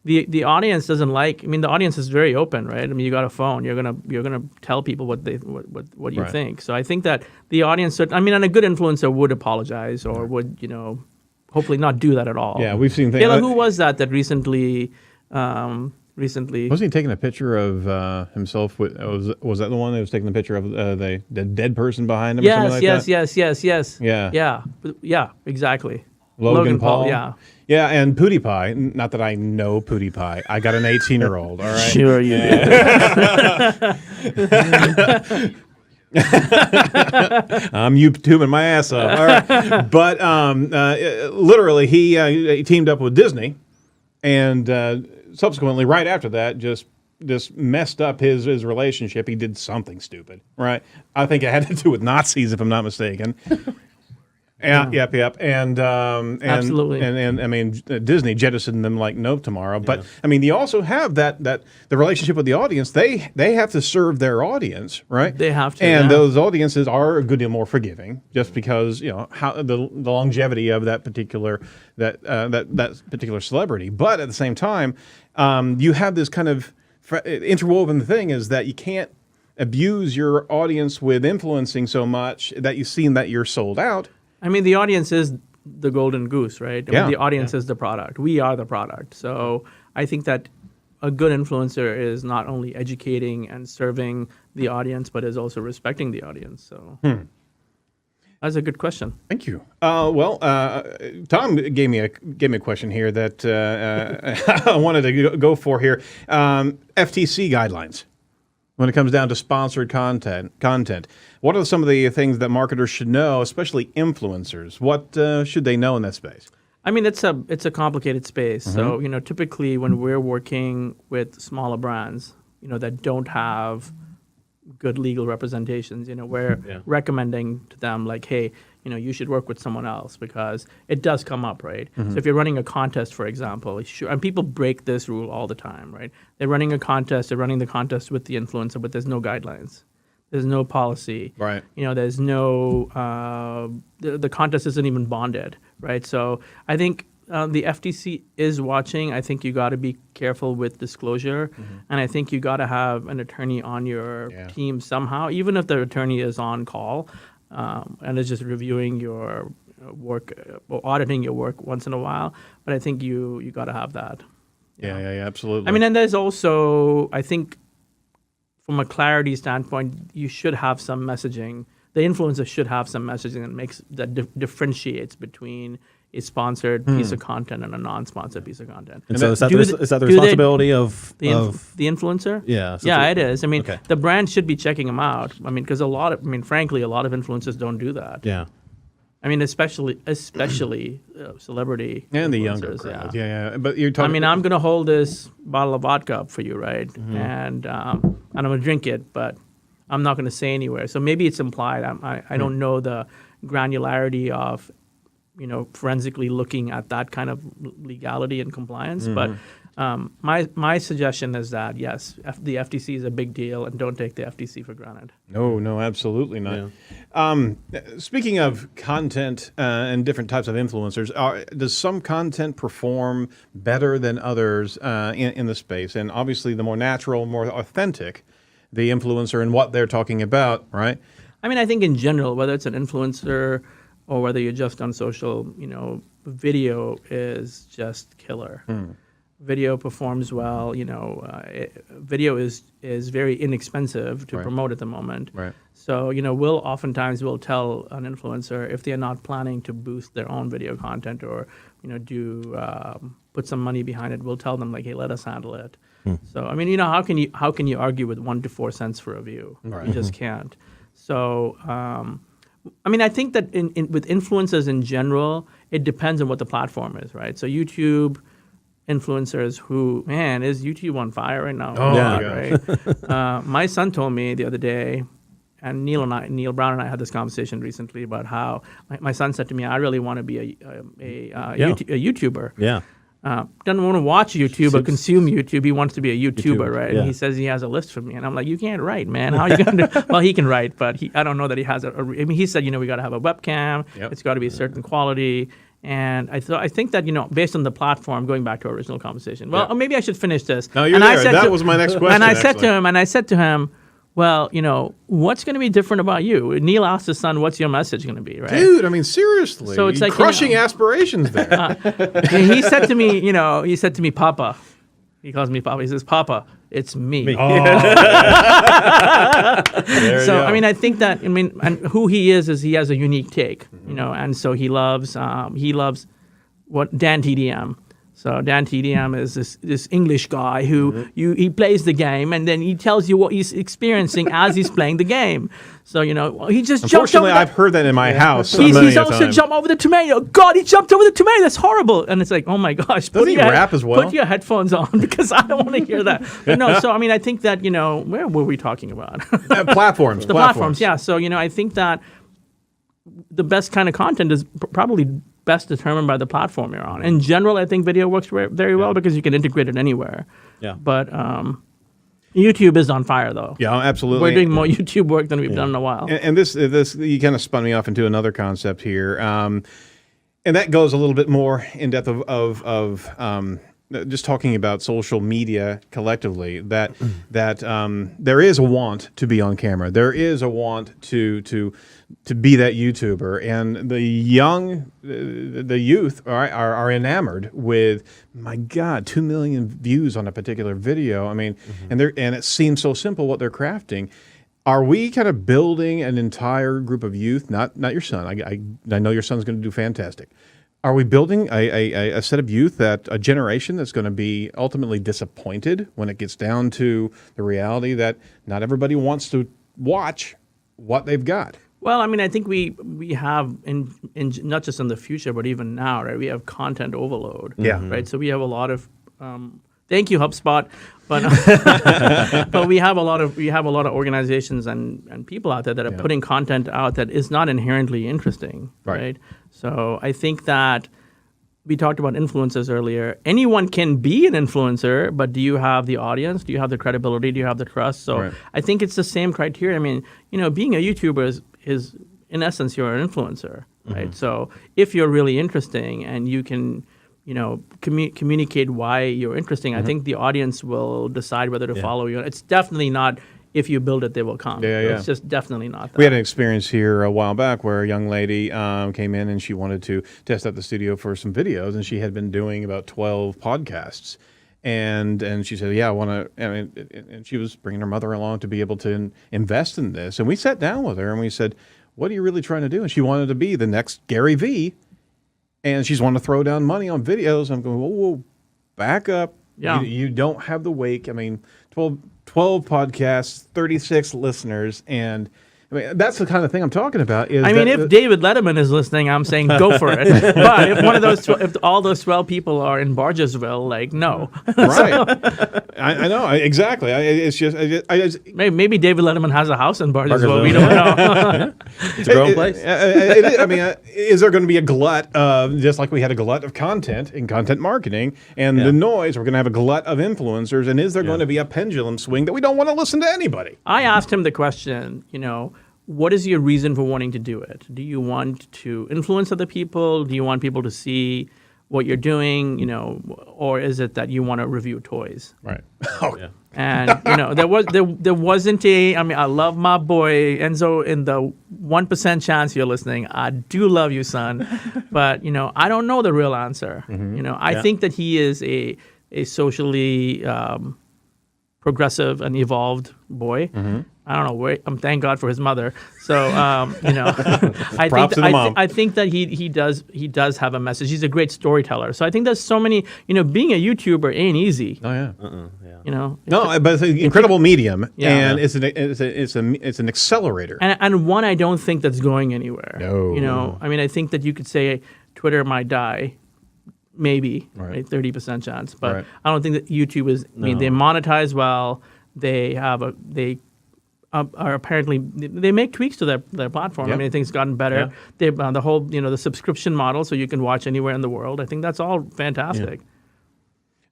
the audience doesn't like. I mean, the audience is very open, right? I mean, you got a phone. You're gonna tell people what you think. So I think that the audience. I mean, and a good influencer would apologize or would, you know, hopefully not do that at all. Yeah, we've seen things. Taylor, who was that recently? Wasn't he taking a picture of himself? Was that the one that was taking the picture of the dead person behind him? Yes, or something like that? yes. Yeah, exactly. Logan Paul. Yeah, and PewDiePie. Not that I know PewDiePie. I got an 18-year-old. All right. Sure you did. I'm YouTubing my ass off. All right. But literally, he teamed up with Disney, and subsequently, right after that, just messed up his relationship. He did something stupid, right? I think it had to do with Nazis, if I'm not mistaken. Yeah, yep. And Absolutely. And I mean, Disney jettisoned them like no tomorrow. But I mean, you also have that the relationship with the audience. They have to serve their audience, right? They have to, and yeah. those audiences are a good deal more forgiving, just because how the longevity of that particular that particular celebrity. But at the same time, you have this kind of interwoven thing is that you can't abuse your audience with influencing so much that you seem that you're sold out. I mean, the audience is the golden goose, right? I mean, the audience is the product. We are the product. So I think that a good influencer is not only educating and serving the audience, but is also respecting the audience. So that's a good question. Thank you. Tom gave me a question here that I wanted to go for here. FTC guidelines. When it comes down to sponsored content, what are some of the things that marketers should know, especially influencers? What should they know in that space? I mean, it's a complicated space. So typically when we're working with smaller brands, that don't have good legal representations, we're recommending to them like, hey, you should work with someone else because it does come up, right? So if you're running a contest, for example, and people break this rule all the time, right? They're running a contest, they're running the contest with the influencer, but there's no guidelines. There's no policy. Right. There's no, the contest isn't even bonded, right? So I think the FTC is watching. I think you got to be careful with disclosure. And I think you got to have an attorney on your team somehow, even if the attorney is on call. And is just reviewing your work or auditing your work once in a while. But I think you got to have that. Yeah, absolutely. I mean, and there's also, I think, from a clarity standpoint, you should have some messaging. The influencer should have some messaging that differentiates between a sponsored piece of content and a non-sponsored piece of content. And so is that the responsibility of the influencer? Yeah. So yeah, it is. I mean, the brand should be checking them out. I mean, because frankly, a lot of influencers don't do that. Yeah. I mean, especially celebrity and the influencers, younger crowd. Yeah. But you're talking. I mean, I'm gonna hold this bottle of vodka up for you, right? And I'm gonna drink it, but I'm not gonna say anywhere. So maybe it's implied. I don't know the granularity of forensically looking at that kind of legality and compliance. But my suggestion is that, yes, the FTC is a big deal, and don't take the FTC for granted. No, absolutely not. Yeah. Speaking of content and different types of influencers, does some content perform better than others in the space? And obviously, the more natural, more authentic the influencer and what they're talking about, right? I mean, I think in general, whether it's an influencer or whether you're just on social, video is just killer. Video performs well. Video is very inexpensive to promote at the moment. Right. So we'll oftentimes tell an influencer if they're not planning to boost their own video content or put some money behind it. We'll tell them like, hey, let us handle it. So I mean, how can you argue with 1 to 4 cents for a view? Right. You just can't. So. I mean, I think that with influencers in general, it depends on what the platform is, right? So YouTube influencers is YouTube on fire right now? Oh, yeah. Right? My son told me the other day, and Neil Brown and I had this conversation recently about how my son said to me, I really want to be a YouTuber. Yeah. Doesn't want to watch YouTube or consume YouTube. He wants to be a YouTuber, right? Yeah. And he says he has a list for me, and I'm like, you can't write, man. How are you going to do? Well, he can write, but I don't know that he has I mean, he said, we got to have a webcam. Yep. It's got to be a certain quality. And I think that, based on the platform, going back to our original conversation. Well, maybe I should finish this. No, you're there. That was my next question. And I said to him, well, what's going to be different about you? Neil asked his son, what's your message going to be, right? Dude, I mean, seriously. So it's like, crushing aspirations there. He said to me, Papa. He calls me Papa. He says, Papa, it's me. Oh. So, I mean, I think that, and who he is he has a unique take, and so he loves what Dan TDM. So Dan TDM is this English guy who he plays the game and then he tells you what he's experiencing as he's playing the game. So he just jumped over. Unfortunately, I've heard that in my house. He's also jumped over the tomato. God, he jumped over the tomato. That's horrible. And it's like, oh my gosh. Doesn't he rap as well? Put your headphones on because I don't want to hear that. But no, so I mean, I think that where were we talking about? Platforms. The platforms. Yeah. So I think that the best kind of content is probably best determined by the platform you're on. In general, I think video works very well because you can integrate it anywhere. Yeah. But YouTube is on fire, though. Yeah, absolutely. We're doing more YouTube work than we've done in a while. And this you kind of spun me off into another concept here, and that goes a little bit more in depth of just talking about social media collectively. That there is a want to be on camera. There is a want to be that YouTuber, and the youth are enamored with, my God, 2 million views on a particular video. I mean, and it seems so simple what they're crafting. Are we kind of building an entire group of youth? Not your son. I know your son's going to do fantastic. Are we building a set of youth, a generation that's going to be ultimately disappointed when it gets down to the reality that not everybody wants to watch what they've got? Well, I mean, I think we have in not just in the future, but even now, right? We have content overload. Yeah. Right. So we have a lot of. Thank you, HubSpot, but but we have a lot of organizations and people out there that are putting content out that is not inherently interesting. Right. So I think that we talked about influencers earlier. Anyone can be an influencer, but do you have the audience? Do you have the credibility? Do you have the trust? So I think it's the same criteria. I mean, being a YouTuber is in essence, you're an influencer, right? So if you're really interesting and you can, communicate why you're interesting, I think the audience will decide whether to follow you. It's definitely not if you build it, they will come. It's just definitely not that. We had an experience here a while back where a young lady came in and she wanted to test out the studio for some videos, and she had been doing about 12 podcasts. And she said, yeah, I want to, and she was bringing her mother along to be able to invest in this. And we sat down with her and we said, what are you really trying to do? And she wanted to be the next Gary Vee. And she's wanting to throw down money on videos. I'm going, whoa, back up. Yeah. You don't have the wake. I mean, 12 podcasts, 36 listeners, and I mean, that's the kind of thing I'm talking about. If David Letterman is listening, I'm saying go for it. But if all those 12 people are in Bargersville, no. Right. I know exactly. It's just maybe David Letterman has a house in Bargersville. We don't know. It's a growing place. Is there going to be a glut of, just like we had a glut of content in content marketing and the noise? We're going to have a glut of influencers, and is there going to be a pendulum swing that we don't want to listen to anybody? I asked him the question, what is your reason for wanting to do it? Do you want to influence other people? Do you want people to see what you're doing? Or is it that you want to review toys? Right. And there wasn't a. I mean, I love my boy Enzo. In the 1% chance you're listening, I do love you, son. But I don't know the real answer. I think that he is a socially progressive and evolved boy. I don't know. Thank God for his mother. So I think that he does have a message. He's a great storyteller. So I think there's so many. Being a YouTuber ain't easy. Oh yeah. No, but it's an incredible medium, and it's an accelerator. And one I don't think that's going anywhere. No. I think that you could say Twitter might die. Maybe, right? 30% chance, but I don't think that YouTube is. I mean, they monetize well. They are apparently they make tweaks to their platform. I mean, I think it's gotten better. They the whole the subscription model, so you can watch anywhere in the world. I think that's all fantastic.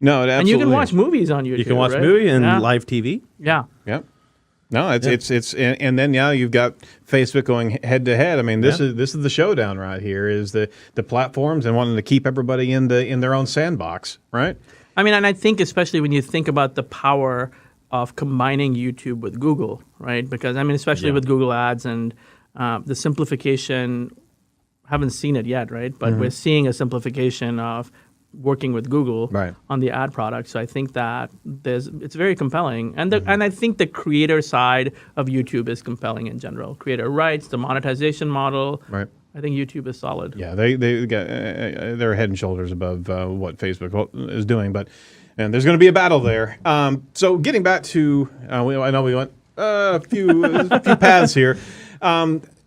No, it absolutely. And you can watch movies on YouTube. You can watch movie and live TV. Yeah. Yep. No, it's and then now you've got Facebook going head to head. I mean, this is the showdown right here. Is the platforms and wanting to keep everybody in their own sandbox, right? I mean, and I think especially when you think about the power of combining YouTube with Google, right? Because especially with Google Ads and the simplification. Haven't seen it yet, right? But we're seeing a simplification of working with Google on the ad product. So I think that it's very compelling. And and I think the creator side of YouTube is compelling in general. Creator rights, the monetization model. Right. I think YouTube is solid. Yeah, they're head and shoulders above what Facebook is doing, and there's going to be a battle there. So getting back to, I know we went a few paths here.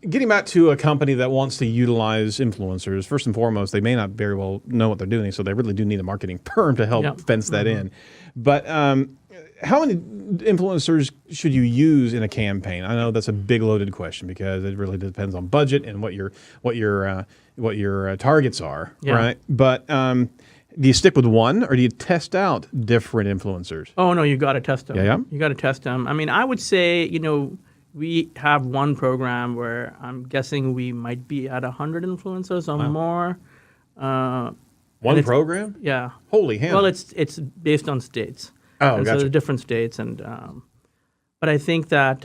getting back to a company that wants to utilize influencers, first and foremost, they may not very well know what they're doing, so they really do need a marketing firm to help fence that in. But how many influencers should you use in a campaign? I know that's a big loaded question because it really depends on budget and what your targets are, right? But do you stick with one, or do you test out different influencers? Oh no, you got to test them. Yeah. You got to test them. I mean, I would say, we have one program where I'm guessing we might be at 100 influencers or more. One program? Yeah. Holy hell! Well, it's based on states. Oh, and gotcha. So there's different states, and but I think that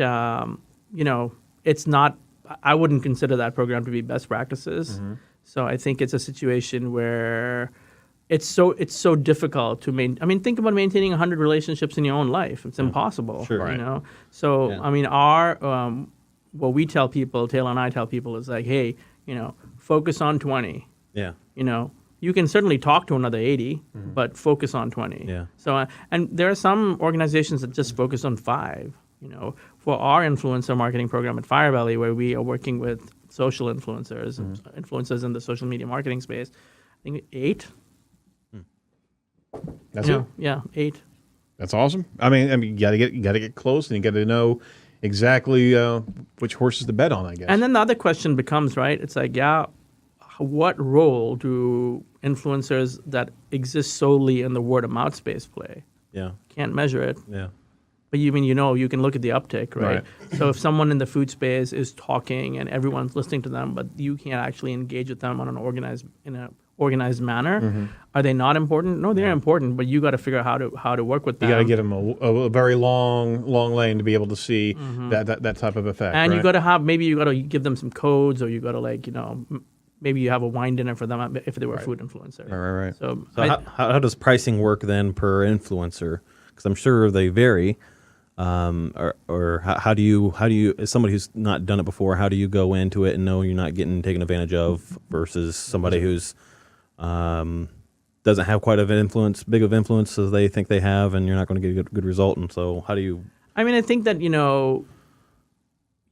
it's not. I wouldn't consider that program to be best practices. So I think it's a situation where it's so difficult to maintain. I mean, think about maintaining 100 relationships in your own life. It's impossible. Sure. Right. So I mean, what we tell people, Taylor and I tell people, is like, hey, focus on 20. Yeah. You can certainly talk to another 80, but focus on 20. Yeah. So, and there are some organizations that just focus on 5. For our influencer marketing program at Fire Valley, where we are working with social influencers, influencers in the social media marketing space, I think 8. That's it. Yeah, 8. That's awesome. I mean, you gotta get close, and you gotta know exactly which horses to bet on, I guess. And then the other question becomes, right? It's like, what role do influencers that exist solely in the word of mouth space play? Yeah. Can't measure it. Yeah. But you can look at the uptick, right? So if someone in the food space is talking and everyone's listening to them, but you can't actually engage with them on an organized manner, are they not important? No, they're important, but you got to figure out how to work with them. You got to get them a very long lane to be able to see that type of effect. And right? you got to give them some codes, or you got to maybe you have a wine dinner for them if they were a food influencer. Right. So how does pricing work then per influencer? Because I'm sure they vary. Or how do you, as somebody who's not done it before, how do you go into it and know you're not getting taken advantage of versus somebody who's doesn't have quite of an influence, big of influence as they think they have, and you're not going to get a good result? And so how do you? I mean, I think that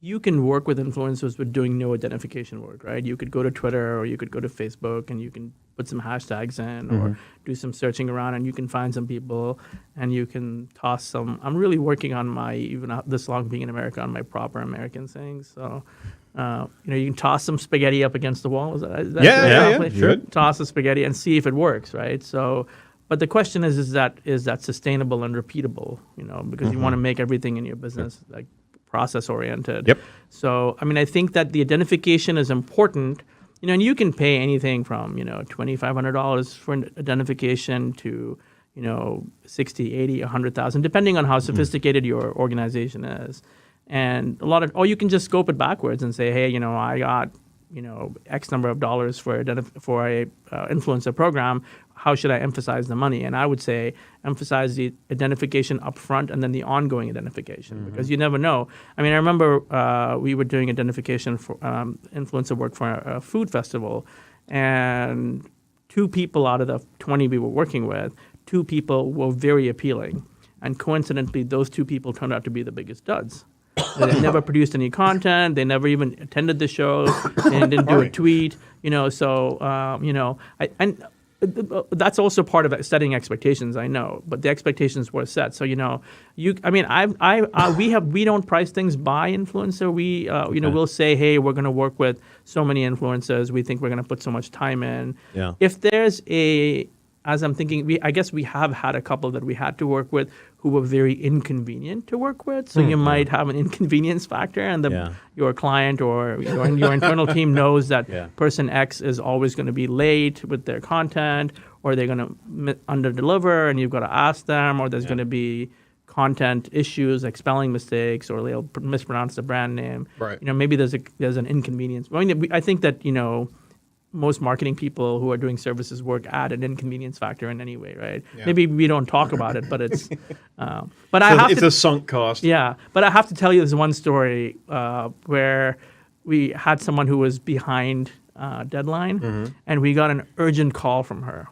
you can work with influencers with doing no identification work, right? You could go to Twitter or you could go to Facebook and you can put some hashtags in or do some searching around, and you can find some people and you can toss some. I'm really working on even this long being in America, on my proper American sayings. So, you can toss some spaghetti up against the wall. Is that Sure. Toss the spaghetti and see if it works, right? So, but the question is that sustainable and repeatable? Because you want to make everything in your business like process oriented. Yep. So, I mean, I think that the identification is important, and you can pay anything from, $2,500 for an identification to, $60,000, $80,000, $100,000, depending on how sophisticated your organization is. And or you can just scope it backwards and say, hey, I got, X number of dollars for a influencer program. How should I emphasize the money? And I would say emphasize the identification up front and then the ongoing identification, because you never know. I mean, I remember we were doing identification for influencer work for a food festival, and 2 people out of the 20 we were working with, 2 people were very appealing. And coincidentally, those 2 people turned out to be the biggest duds. They never produced any content. They never even attended the show. They didn't do a tweet. That's also part of setting expectations. I know, but the expectations were set. So we don't price things by influencer. We'll say, hey, we're going to work with so many influencers. We think we're going to put so much time in. Yeah. If there's as I'm thinking, I guess we have had a couple that we had to work with who were very inconvenient to work with. So you might have an inconvenience factor, and your client or your internal team knows that person X is always going to be late with their content, or they're going to under-deliver, and you've got to ask them, or there's going to be content issues like spelling mistakes, or they'll mispronounce the brand name. Right. Maybe there's an inconvenience. I think that most marketing people who are doing services work add an inconvenience factor in any way, right? Yeah. Maybe we don't talk about it, but it's. It's a sunk cost. Yeah, but I have to tell you this one story where we had someone who was behind deadline, and we got an urgent call from her,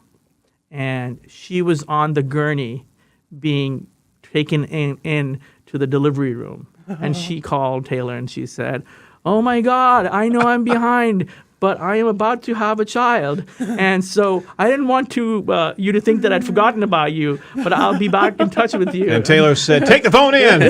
and she was on the gurney, being taken in to the delivery room, and she called Taylor and she said, oh my God, I know I'm behind, but I am about to have a child. And so I didn't want to you to think that I'd forgotten about you, but I'll be back in touch with you. And Taylor said, take the phone in.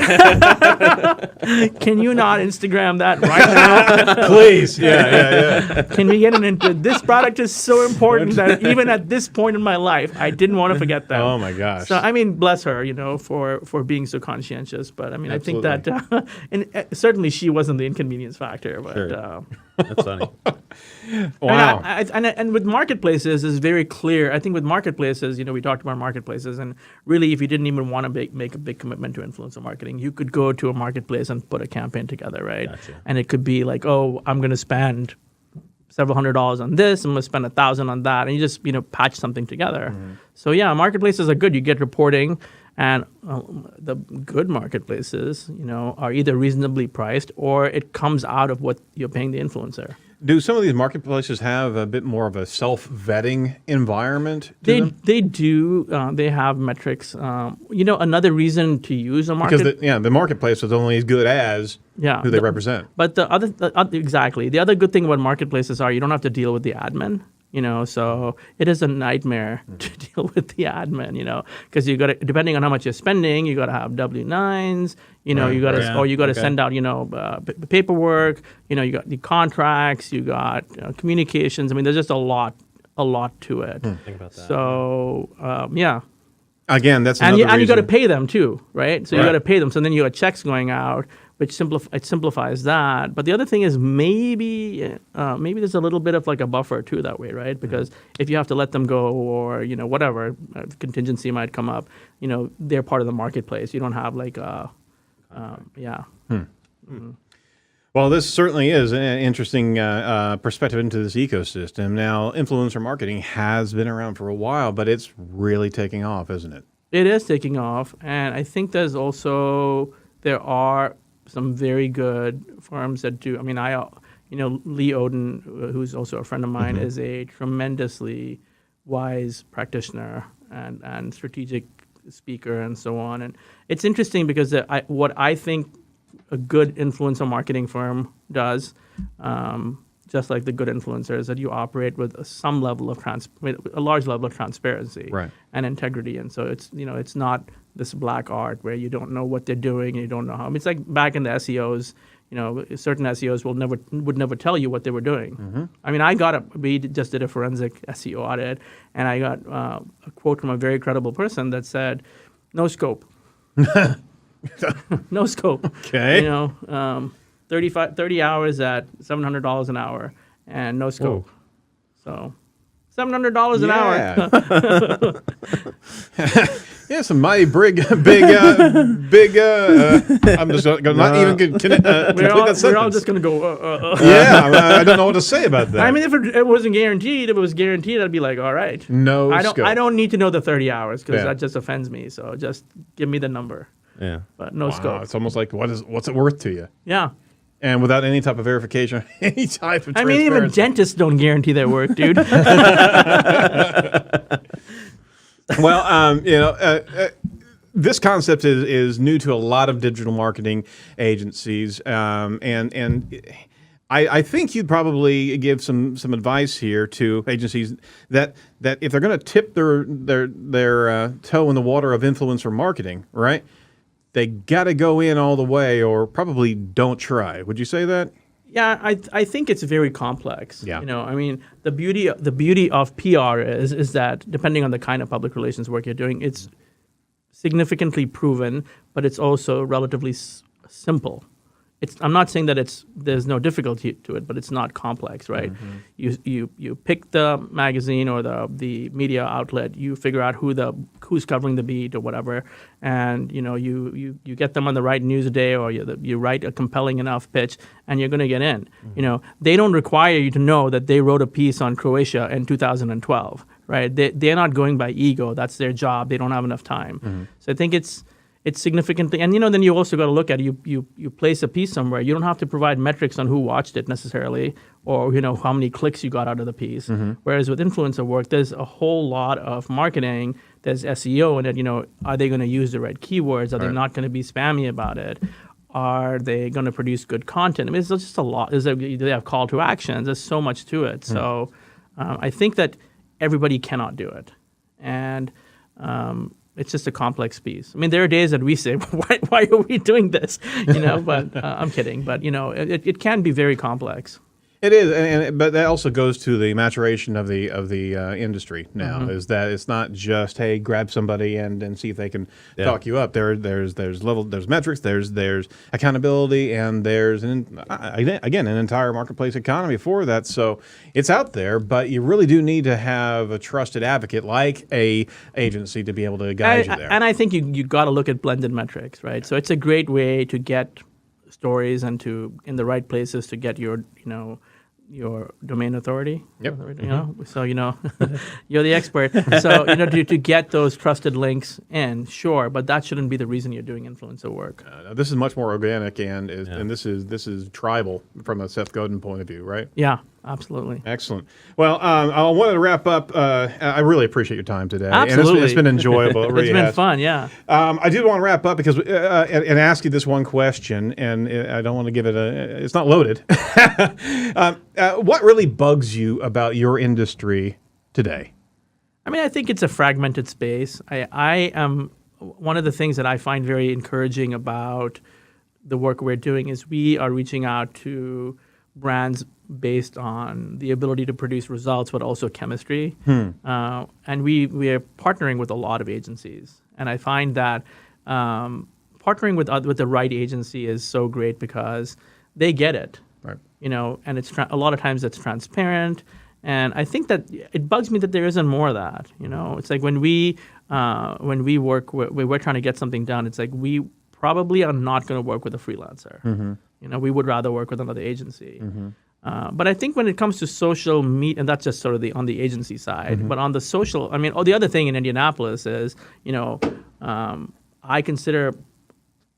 Can you not Instagram that right now? Please. Yeah. Can we get into this product is so important that even at this point in my life, I didn't want to forget that. Oh, my gosh. So, I mean, bless her, for being so conscientious. But, I mean, Absolutely. I think that, and certainly she wasn't the inconvenience factor. But, Sure. That's funny. Wow. And with marketplaces, it's very clear. I think with marketplaces, we talked about marketplaces, and really, if you didn't even want to make a big commitment to influencer marketing, you could go to a marketplace and put a campaign together, right? Gotcha. And it could be like, oh, I'm going to spend several $100s on this, I'm going to spend $1,000 on that, and you just patch something together. Mm-hmm. So yeah, marketplaces are good. You get reporting, and the good marketplaces, are either reasonably priced or it comes out of what you're paying the influencer. Do some of these marketplaces have a bit more of a self-vetting environment to them? They do. They have metrics. Another reason to use a market. Because the marketplace is only as good as who they represent. But the other exactly. The other good thing about marketplaces are you don't have to deal with the admin. So it is a nightmare to deal with the admin, because you got to, depending on how much you're spending, you got to have W-9s, you got to, or you got to send out, paperwork, you got the contracts, you got communications. I mean, there's just a lot to it. Think about that. So, yeah. Again, that's And another you got to reason. pay them too, right? So you Right. got to pay them. So then you got checks going out, which simplifies that. But the other thing is maybe there's a little bit of like a buffer too that way, right? Because if you have to let them go or whatever contingency might come up, they're part of the marketplace. You don't have like Well, this certainly is an interesting perspective into this ecosystem. Now, influencer marketing has been around for a while, but it's really taking off, isn't it? It is taking off, and I think there are some very good firms that do. I mean, Lee Oden, who's also a friend of mine, is a tremendously wise practitioner and strategic speaker and so on. And it's interesting because what I think a good influencer marketing firm does, just like the good influencers, that you operate with some level of a large level of transparency Right. and integrity. And so it's not this black art where you don't know what they're doing and you don't know how. I mean, it's like back in the SEOs. Certain SEOs would never tell you what they were doing. I mean, we just did a forensic SEO audit, and I got a quote from a very credible person that said, "No scope." No scope. Okay. 30 hours at $700 an hour, and no scope. So, $700 an hour. Yeah, some mighty big. I'm just not even going to complete that We're all sentence. just going to go. Yeah, I don't know what to say about that. I mean, if it wasn't guaranteed, I'd be like, all right. no I scope. don't need to know the 30 hours because Yeah. that just offends me. So just give me the number, Yeah. but no Wow, scope. it's almost like what's it worth to you? Yeah. And without any type of verification, any type of I mean, even transparency. dentists don't guarantee their work, dude. Well, this concept is new to a lot of digital marketing agencies, and I think you'd probably give some advice here to agencies that if they're going to tip their toe in the water of influencer marketing, right? They got to go in all the way, or probably don't try. Would you say that? Yeah, I think it's very complex. Yeah. I mean, the beauty of PR is that depending on the kind of public relations work you're doing, it's significantly proven, but it's also relatively simple. I'm not saying that there's no difficulty to it, but it's not complex, right? You pick the magazine or the media outlet, you figure out who's covering the beat or whatever, and you get them on the right news day, or you write a compelling enough pitch, and you're going to get in. They don't require you to know that they wrote a piece on Croatia in 2012, right? They're not going by ego. That's their job. They don't have enough time. So I think it's significantly, and then you also got to look at it. You place a piece somewhere. You don't have to provide metrics on who watched it necessarily, or how many clicks you got out of the piece. Whereas with influencer work, there's a whole lot of marketing. There's SEO, and then are they going to use the right keywords? Are they not going to be spammy about it? Are they going to produce good content? I mean, it's just a lot. Do they have call to actions? There's so much to it. So I think that everybody cannot do it. And it's just a complex piece. I mean, there are days that we say, why are we doing this? But I'm kidding. But, it can be very complex. It is, but that also goes to the maturation of the industry now. Is that it's not just, hey, grab somebody and see if they can talk you up. There's metrics, there's accountability, and there's an entire marketplace economy for that. So it's out there, but you really do need to have a trusted advocate like a agency to be able to guide you there. And I think you got to look at blended metrics, right? So it's a great way to get stories and to in the right places to get your domain authority. Yep. So you're the expert. So to get those trusted links in, sure, but that shouldn't be the reason you're doing influencer work. This is much more organic and this is tribal from a Seth Godin point of view, right? Yeah. Absolutely. Excellent. Well, I wanted to wrap up. I really appreciate your time today. Absolutely. And it's been enjoyable. It really it's been has. fun, yeah. I did want to wrap up because and ask you this one question, and I don't want to give it it's not loaded. What really bugs you about your industry today? I mean, I think it's a fragmented space. I am one of the things that I find very encouraging about the work we're doing is we are reaching out to brands based on the ability to produce results, but also chemistry. And we are partnering with a lot of agencies. And I find that partnering with the right agency is so great because they get it. Right. And it's a lot of times it's transparent. And I think that it bugs me that there isn't more of that. It's like when we work, we're trying to get something done. It's like we probably are not going to work with a freelancer. We would rather work with another agency. But I think when it comes to social media, and that's just sort of on the agency side, but on the social, the other thing in Indianapolis is, I consider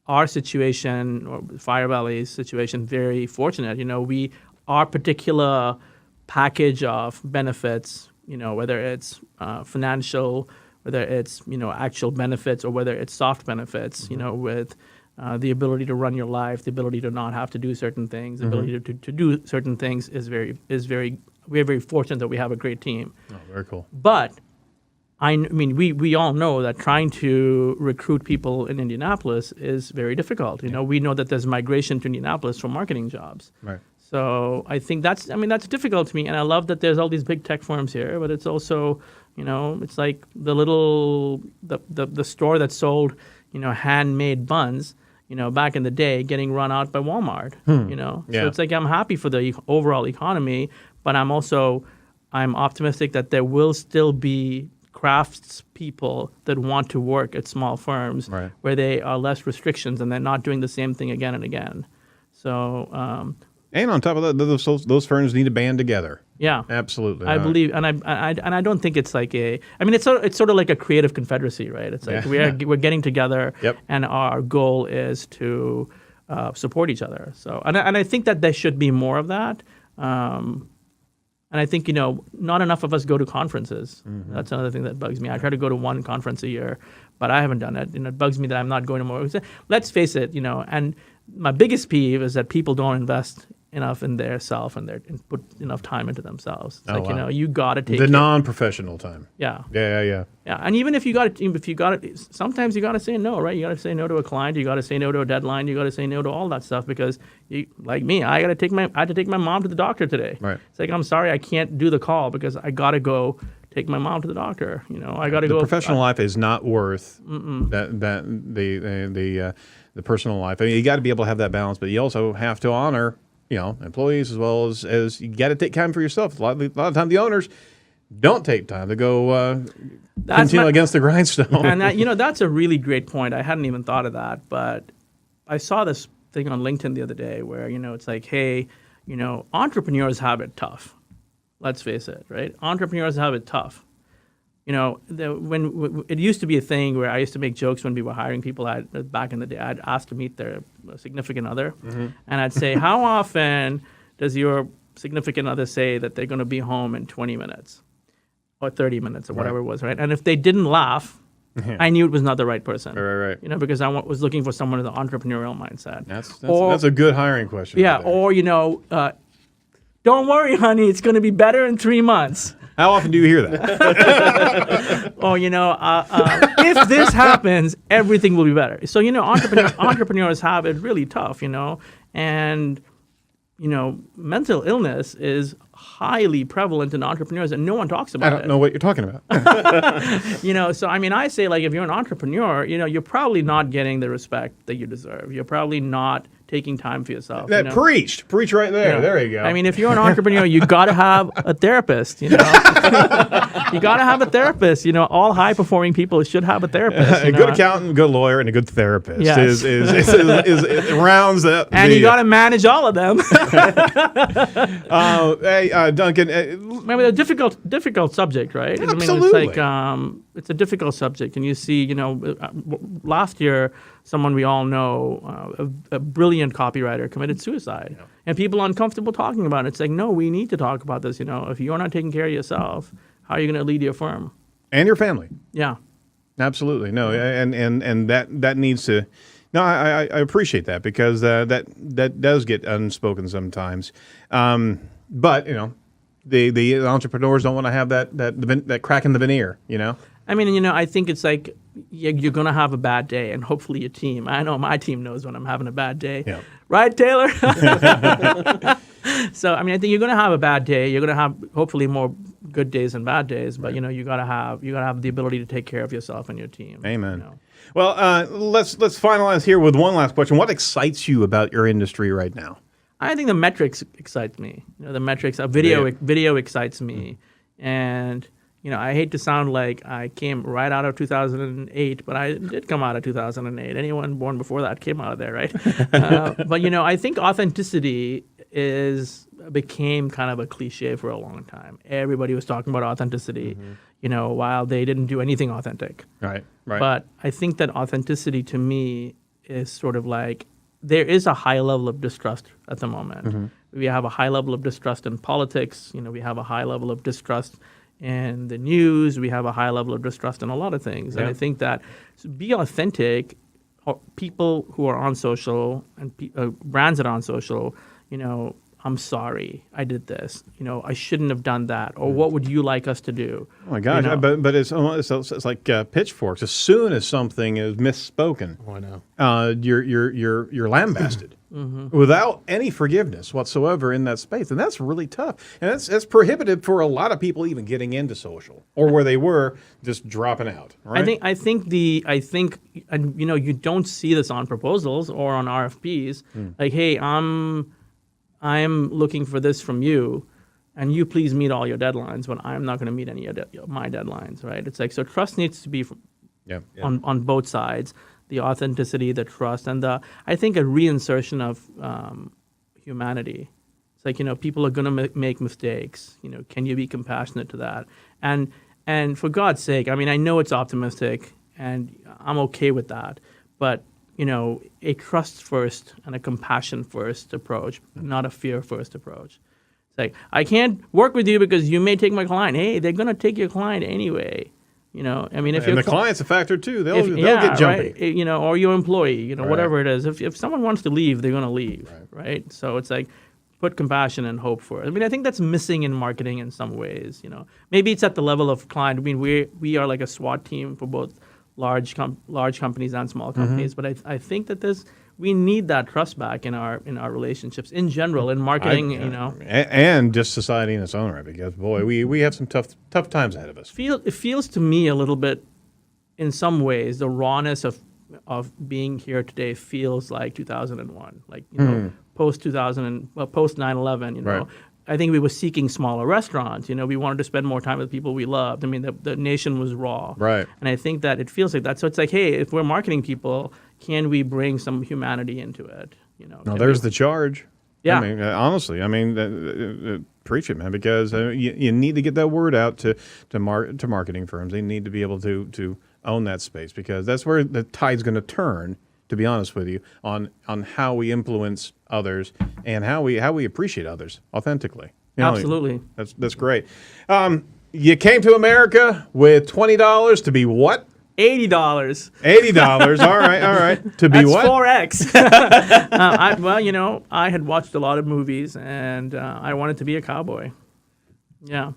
our situation, or Fire Valley's situation, very fortunate. Our particular package of benefits, whether it's financial, whether it's, actual benefits, or whether it's soft benefits, with the ability to run your life, the ability to not have to do certain things, the ability to do certain things we're very fortunate that we have a great team. Oh, very cool. But we all know that trying to recruit people in Indianapolis is very difficult. We know that there's migration to Indianapolis for marketing jobs. Right. So I think that's difficult to me, and I love that there's all these big tech firms here, but it's also, it's like the store that sold, handmade buns, back in the day, getting run out by Walmart. So it's like I'm happy for the overall economy, but I'm optimistic that there will still be crafts people that want to work at small firms where they are less restrictions and they're not doing the same thing again and again. So. And on top of that, those firms need to band together. Yeah, absolutely. I believe, and I don't think it's like it's sort of like a creative confederacy, right? It's like we're getting together, and our goal is to support each other. So, and I think that there should be more of that. And I think not enough of us go to conferences. That's another thing that bugs me. I try to go to one conference a year, but I haven't done it. It bugs me that I'm not going to more. Let's face it, and my biggest peeve is that people don't invest enough in their self and put enough time into themselves. It's you got to take the non-professional time. Yeah. And even if you got it, sometimes you got to say no, right? You got to say no to a client. You got to say no to a deadline. You got to say no to all that stuff because, like me, I had to take my mom to the doctor today. Right. It's like I'm sorry, I can't do the call because I got to go take my mom to the doctor. I got to go. The professional life is not worth the personal life. You got to be able to have that balance, but you also have to honor employees as well as you got to take time for yourself. A lot of time the owners don't take time to go continue against the grindstone. And that's a really great point. I hadn't even thought of that, but I saw this thing on LinkedIn the other day where it's like, hey, entrepreneurs have it tough. Let's face it, right? Entrepreneurs have it tough. When it used to be a thing where I used to make jokes when we were hiring people back in the day, I'd ask to meet their significant other, and I'd say, how often does your significant other say that they're going to be home in 20 minutes or 30 minutes or whatever it was, right? And if they didn't laugh, I knew it was not the right person. Right. You know, because I was looking for someone with an entrepreneurial mindset. That's a good hiring question. Yeah, right there. or, don't worry, honey, it's going to be better in 3 months. How often do you hear that? Or, if this happens, everything will be better. So, entrepreneurs have it really tough, and, mental illness is highly prevalent in entrepreneurs and no one talks about it. I don't know what you're talking about. So, I say, like, if you're an entrepreneur, you're probably not getting the respect that you deserve. You're probably not taking time for yourself. Preach right there. There you go. If you're an entrepreneur, you got to have a therapist. You got to have a therapist. All high-performing people should have a therapist. A good accountant, a good lawyer, and a good therapist yes. is rounds that. And you got to manage all of them. Hey, Duncan. A difficult subject, right? Absolutely. It's a difficult subject, and you see, last year, someone we all know, a brilliant copywriter, committed suicide, and people are uncomfortable talking about it. It's like, no, we need to talk about this. If you're not taking care of yourself, how are you going to lead your firm and your family? Yeah, absolutely. No, and that needs to. No, I appreciate that because that does get unspoken sometimes, but the entrepreneurs don't want to have that crack in the veneer. I think it's like you're going to have a bad day, and hopefully your team. I know my team knows when I'm having a bad day. Yeah. Right, Taylor? So, I think you're going to have a bad day. You're going to have hopefully more good days than bad days, but you got to have the ability to take care of yourself and your team. Amen. Well, let's finalize here with one last question. What excites you about your industry right now? I think the metrics excites me. The metrics, video excites me, and I hate to sound like I came right out of 2008, but I did come out of 2008. Anyone born before that came out of there, right? But I think authenticity became kind of a cliche for a long time. Everybody was talking about authenticity, while they didn't do anything authentic. Right. But I think that authenticity to me is sort of like there is a high level of distrust at the moment. Mm-hmm. We have a high level of distrust in politics. We have a high level of distrust in the news. We have a high level of distrust in a lot of things. Yeah. And I think that be authentic. People who are on social and brands that are on social, I'm sorry, I did this. I shouldn't have done that. Or what would you like us to do? Oh my gosh! But it's like pitchforks. As soon as something is misspoken, I know. You're lambasted without any forgiveness whatsoever in that space, and that's really tough. And that's prohibitive for a lot of people even getting into social or where they were just dropping out. Right? I think you don't see this on proposals or on RFPs. Like, hey, I'm looking for this from you, and you please meet all your deadlines, but I'm not going to meet any of my deadlines, right? It's like, so trust needs to be on both sides, the authenticity, the trust, and I think a reinsertion of humanity. It's like, people are going to make mistakes. Can you be compassionate to that? And for God's sake, I know it's optimistic, and I'm okay with that, but a trust first and a compassion first approach, not a fear first approach. It's like, I can't work with you because you may take my client. Hey, they're going to take your client anyway. If and the client's a factor too. They'll get jumpy. Right? Or your employee, whatever it is. If someone wants to leave, they're going to leave, right? So it's like, put compassion and hope for it. I think that's missing in marketing in some ways. Maybe it's at the level of client. We are like a SWAT team for both large companies and small companies, but I think that we need that trust back in our relationships in general, in marketing, and just society in its own right. Because boy, we have some tough times ahead of us. It feels to me a little bit, in some ways, the rawness of being here today feels like 2001, like post 9/11, Right. I think we were seeking smaller restaurants. We wanted to spend more time with people we loved. The nation was raw. Right. And I think that it feels like that. So it's like, hey, if we're marketing people, can we bring some humanity into it? No, there's the charge. Yeah. Honestly, preach it, man, because you need to get that word out to marketing firms. They need to be able to own that space, because that's where the tide's going to turn, to be honest with you, on how we influence others and how we appreciate others authentically. Absolutely. That's great. You came to America with $20 to be what? $80. $80. All right. To be That's what? 4x. I had watched a lot of movies, and I wanted to be a cowboy. Yeah.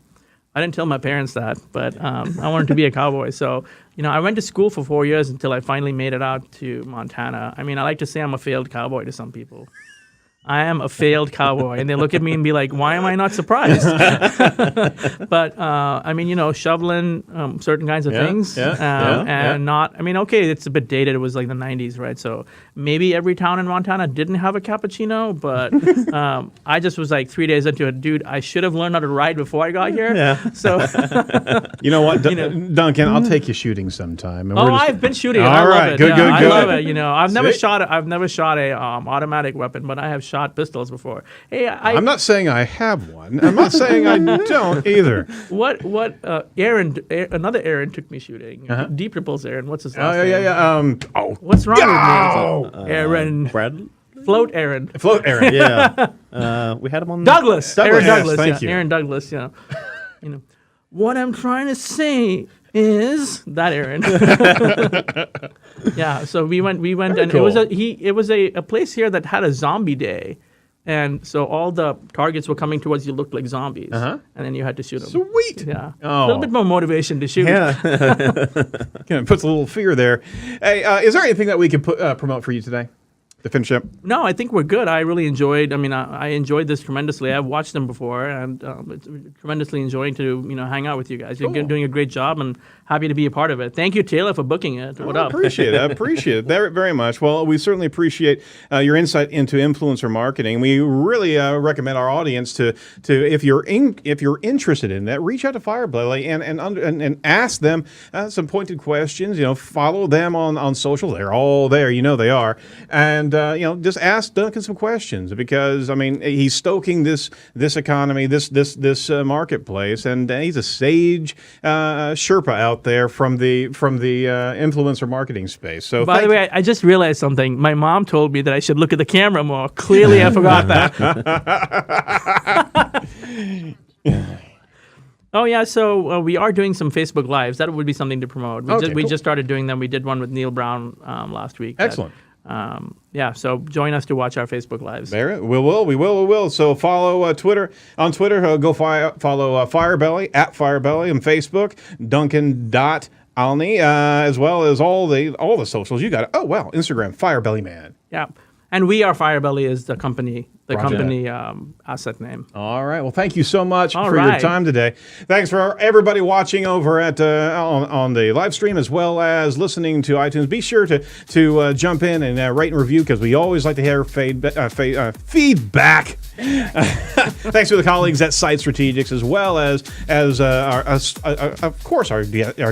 I didn't tell my parents that, but I wanted to be a cowboy. So, I went to school for 4 years until I finally made it out to Montana. I mean, I like to say I'm a failed cowboy to some people. I am a failed cowboy. And they look at me and be like, why am I not surprised? But, shoveling certain kinds of things. Okay, it's a bit dated. It was like the 90s, right? So maybe every town in Montana didn't have a cappuccino, but I just was like 3 days into it. Dude, I should have learned how to ride before I got here. Yeah. So, you know what, Duncan, I'll take you shooting sometime. And I've been shooting. All I love right, it. good. I love it. I've never shot a automatic weapon, but I have shot pistols before. Hey, I'm not saying I have one. I'm not saying I don't either. Another Aaron took me shooting. Deep Ripples Aaron. What's his last name? Yeah. What's wrong with me? Aaron. Brad? Float Aaron. Yeah. We had him on Douglas. Aaron Douglas. Thank you. Aaron Douglas. What I'm trying to say is that Aaron. Yeah. So we went, and cool. It was a place here that had a zombie day. And so all the targets were coming towards you, looked like zombies, and then you had to shoot them. Sweet. Yeah. A little bit more motivation to shoot. Yeah. Kind of puts a little fear there. Hey, is there anything that we could promote for you today to finish up? No, I think we're good. I really enjoyed. I enjoyed this tremendously. I've watched them before, and it's tremendously enjoying to hang out with you guys. You're doing a great job, and happy to be a part of it. Thank you, Taylor, for booking it. What up? I appreciate it very, very much. Well, we certainly appreciate your insight into influencer marketing. We really recommend our audience to if you're interested in that, reach out to Firebelly and ask them some pointed questions. Follow them on social. They're all there. They are. And just ask Duncan some questions, because he's stoking this economy, this marketplace, and he's a sage Sherpa out there from the influencer marketing space. So, by the way, I just realized something. My mom told me that I should look at the camera more. Clearly, I forgot that. Oh yeah, so we are doing some Facebook Lives. That would be something to promote. We just started doing them. We did one with Neil Brown last week. Excellent. So join us to watch our Facebook Lives. There, we will. So follow Twitter. On Twitter, go follow Firebelly, @Firebelly, on Facebook, Duncan Alney, as well as all the socials. You got it. Oh, wow. Instagram, Firebelly Man. Yeah. And We Are Firebelly is the company asset name. All right. Well, thank you so much for your time today. Thanks for everybody watching over at on the live stream, as well as listening to iTunes. Be sure to jump in and rate and review, because we always like to hear feedback. Thanks to the colleagues at Site Strategics, as well as of course our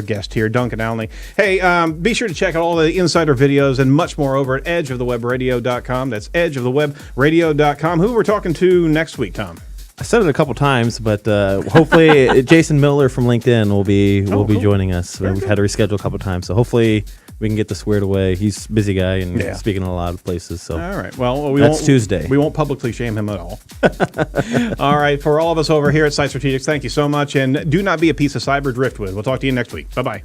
guest here, Duncan Alney. Hey, be sure to check out all the insider videos and much more over at edgeofthewebradio.com. That's edgeofthewebradio.com. Who we're talking to next week, Tom? I said it a couple times, but hopefully Jason Miller from LinkedIn will be joining us. We've had to reschedule a couple times, so hopefully we can get this squared away. He's a busy guy and speaking in a lot of places. So all right, well, that's Tuesday. We won't publicly shame him at all. All right, for all of us over here at Site Strategics, thank you so much, and do not be a piece of cyber driftwood. We'll talk to you next week. Bye-bye.